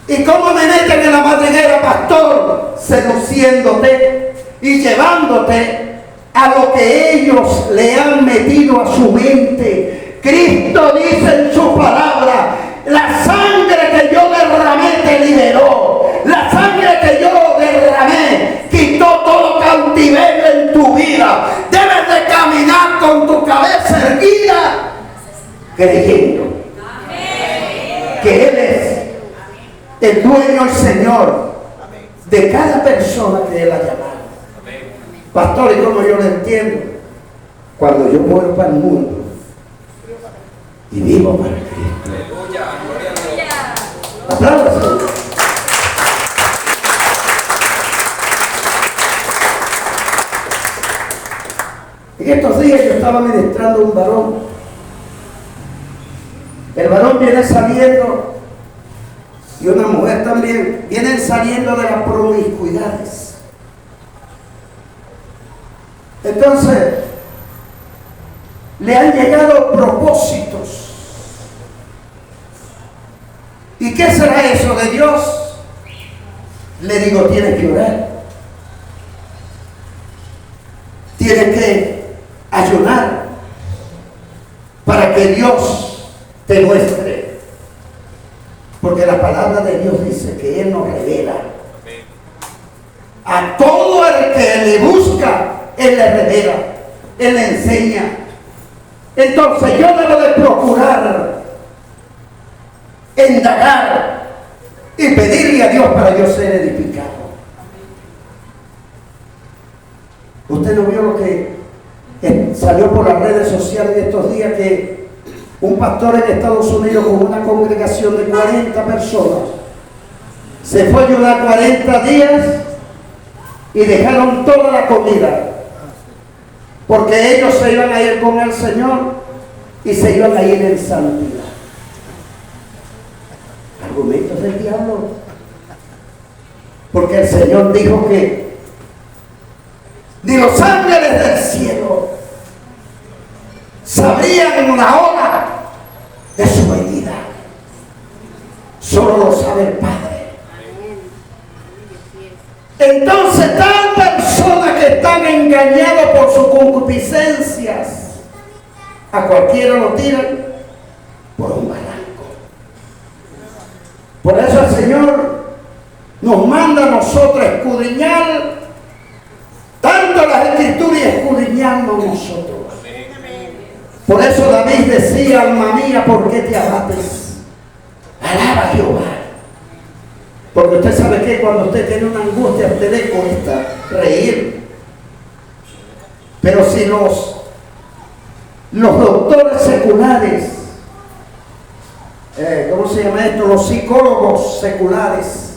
¿Y cómo me meten en la madriguera, pastor? Seduciéndote y llevándote a lo que ellos le han metido a su mente. Cristo dice en su palabra, la sangre que yo derramé te liberó. La sangre que yo derramé quitó todo cautiverio en tu vida. Debes de caminar con tu cabeza erguida, creyendo que Él es el dueño y Señor de cada persona que Él ha llamado. Pastor, ¿y cómo yo lo entiendo? Cuando yo muero para el mundo y vivo para Cristo. Aplausos. En estos días yo estaba ministrando a un varón. El varón viene saliendo y una mujer también. Vienen saliendo de las promiscuidades. Entonces, le han llegado propósitos. ¿Y qué será eso de Dios? Le digo, tienes que orar. Tienes que ayunar para que Dios te muestre. Porque la palabra de Dios dice que Él nos revela. A todo el que le busca, Él le revela, Él le enseña. Entonces yo debo de procurar indagar y pedirle a Dios para yo ser edificado. Usted no vio lo que salió por las redes sociales de estos días, que un pastor en Estados Unidos con una congregación de 40 personas se fue a ayudar 40 días y dejaron toda la comida, porque ellos se iban a ir con el Señor y se iban a ir en santidad. Argumentos del diablo. Porque el Señor dijo que ni los ángeles del cielo sabrían la hora de su venida. Solo lo sabe el Padre. Entonces, tal persona que están engañados por sus concupiscencias, a cualquiera lo tiran por un barranco. Por eso el Señor nos manda a nosotros escudriñar tanto las Escrituras y escudriñarnos nosotros. Por eso David decía, alma mía, ¿por qué te abates? Alaba a Jehová. Porque usted sabe que cuando usted tiene una angustia, usted le cuesta reír. Pero si los doctores seculares, ¿cómo se llama esto? Los psicólogos seculares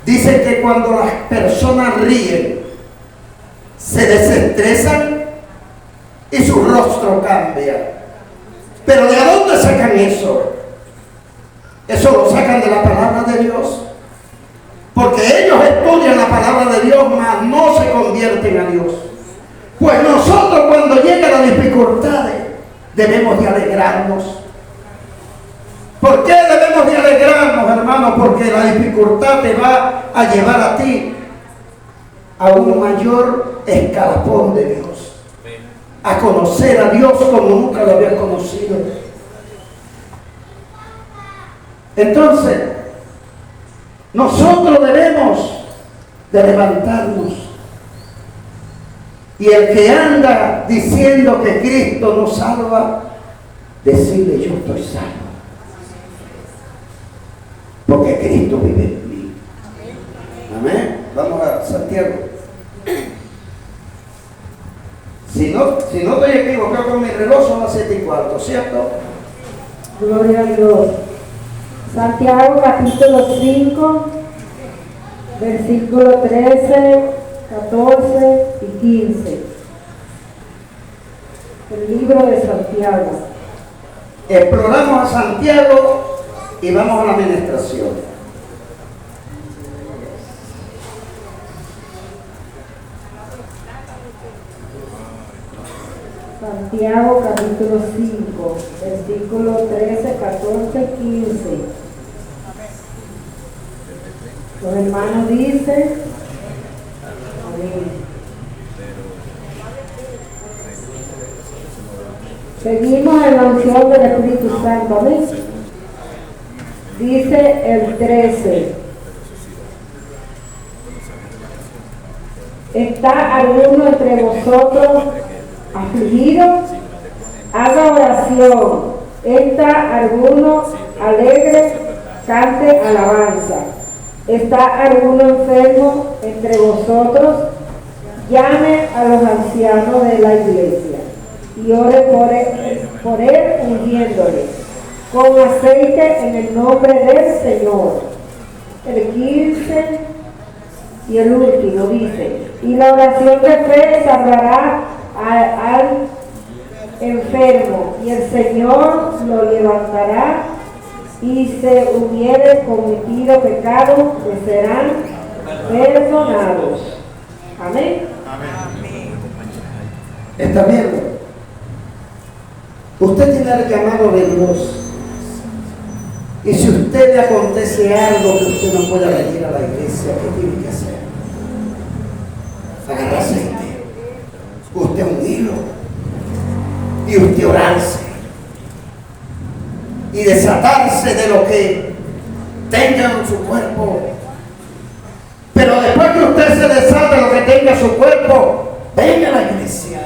dicen que cuando las personas ríen, se desestresan y su rostro cambia. Pero ¿de dónde sacan eso? Eso lo sacan de la palabra de Dios. Porque ellos estudian la palabra de Dios, mas no se convierten a Dios. Pues nosotros cuando llegan las dificultades debemos de alegrarnos. ¿Por qué debemos de alegrarnos, hermano? Porque la dificultad te va a llevar a ti a un mayor escalafón de Dios, a conocer a Dios como nunca lo habías conocido. Entonces, nosotros debemos de levantarnos, y el que anda diciendo que Cristo nos salva, decirle: yo estoy salvo, porque Cristo vive en mí. Amén. Vamos a Santiago. Si no estoy equivocado con mi reloj, son las 7:15, ¿cierto? Gloria a Dios. Santiago capítulo 5, versículo 13, 14 y 15. El libro de Santiago. Exploramos a Santiago y vamos a la administración. Santiago capítulo 5, versículo 13, 14 y 15. Los hermanos dicen: amén. Seguimos en la unción del Espíritu Santo. Amén. Dice el 13: ¿está alguno entre vosotros afligido? Haga oración. ¿Está alguno alegre? Cante alabanza. ¿Está alguno enfermo entre vosotros? Llame a los ancianos de la iglesia y ore por él ungiéndole con aceite en el nombre del Señor. El 15 y el último dice: y la oración de fe salvará al enfermo, y el Señor lo levantará, y se hubiere cometido pecado, le serán perdonados. Amén. ¿Está viendo? Usted tiene el llamado de Dios. Y si usted le acontece algo que usted no pueda venir a la iglesia, ¿qué tiene que hacer? Agarrar aceite, usted unirlo y usted orarse y desatarse de lo que tenga en su cuerpo. Pero después que usted se desate de lo que tenga en su cuerpo, venga a la iglesia,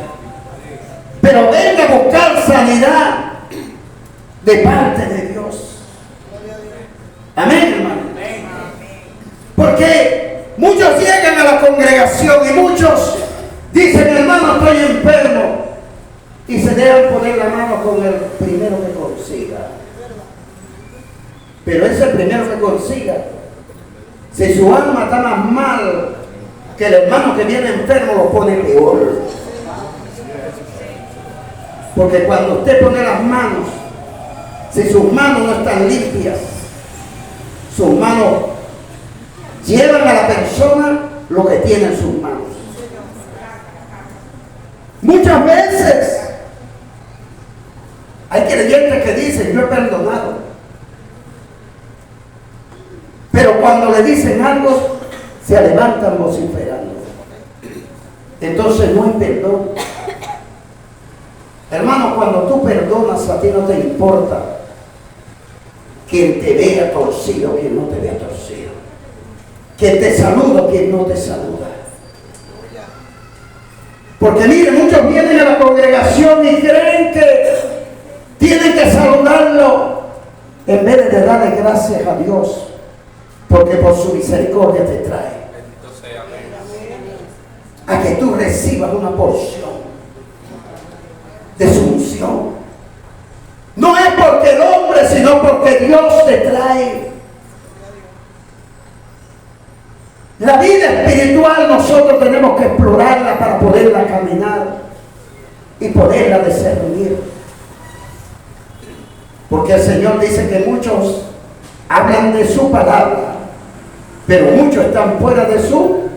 pero venga a buscar sanidad de parte de Dios. Amén, hermano. Porque muchos llegan a la congregación y muchos dicen: hermano, estoy enfermo, y se dejan poner la mano con el primero que consiga. Pero es el primero que consiga. Si su alma está más mal que el hermano que viene enfermo, lo pone peor. Porque cuando usted pone las manos, si sus manos no están limpias, sus manos llevan a la persona lo que tiene en sus manos. Muchas veces hay creyentes que dicen: yo he perdonado. Pero cuando le dicen algo, se levantan vociferando. Entonces no hay perdón. Hermano, cuando tú perdonas, a ti no te importa quien te vea torcido o quien no te vea torcido, quien te saluda o quien no te saluda. Porque mire, muchos vienen a la congregación y creen que tienen que saludarlo en vez de darle gracias a Dios, porque por su misericordia te trae a que tú recibas una porción de su unción. No es porque el hombre, sino porque Dios te trae. La vida espiritual nosotros tenemos que explorarla para poderla caminar y poderla discernir. Porque el Señor dice que muchos hablan de su palabra, pero muchos están fuera de su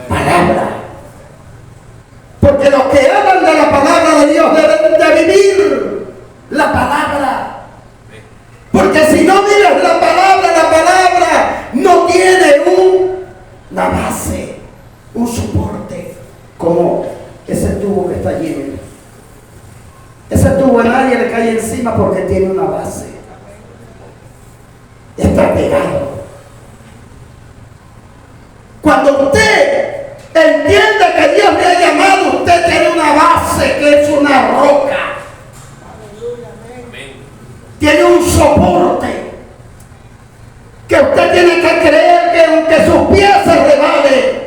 palabra. Porque los que hablan de la palabra de Dios deben de vivir la palabra. Porque si no vives la palabra no tiene una base, un soporte, como ese tubo que está allí. Ese tubo a nadie le cae encima porque tiene una base. Está pegado. Cuando usted entiende que Dios le ha llamado, usted tiene una base que es una roca. Tiene un soporte. Que usted tiene que creer que aunque sus pies se resbalen,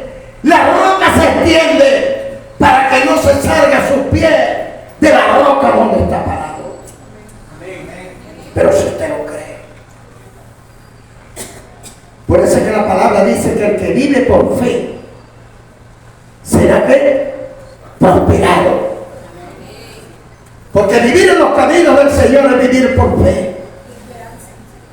la roca se extiende para que no se salga sus pies de la roca donde está parado. Pero si usted lo cree. Por eso es que la palabra dice que el que vive por fe será que prosperado. Porque vivir en los caminos del Señor es vivir por fe.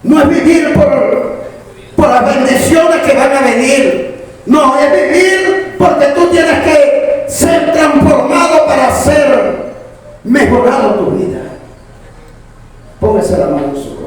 No es vivir por las bendiciones que van a venir. No, es vivir porque tú tienes que ser transformado para ser mejorado tu vida. Póngase la mano en su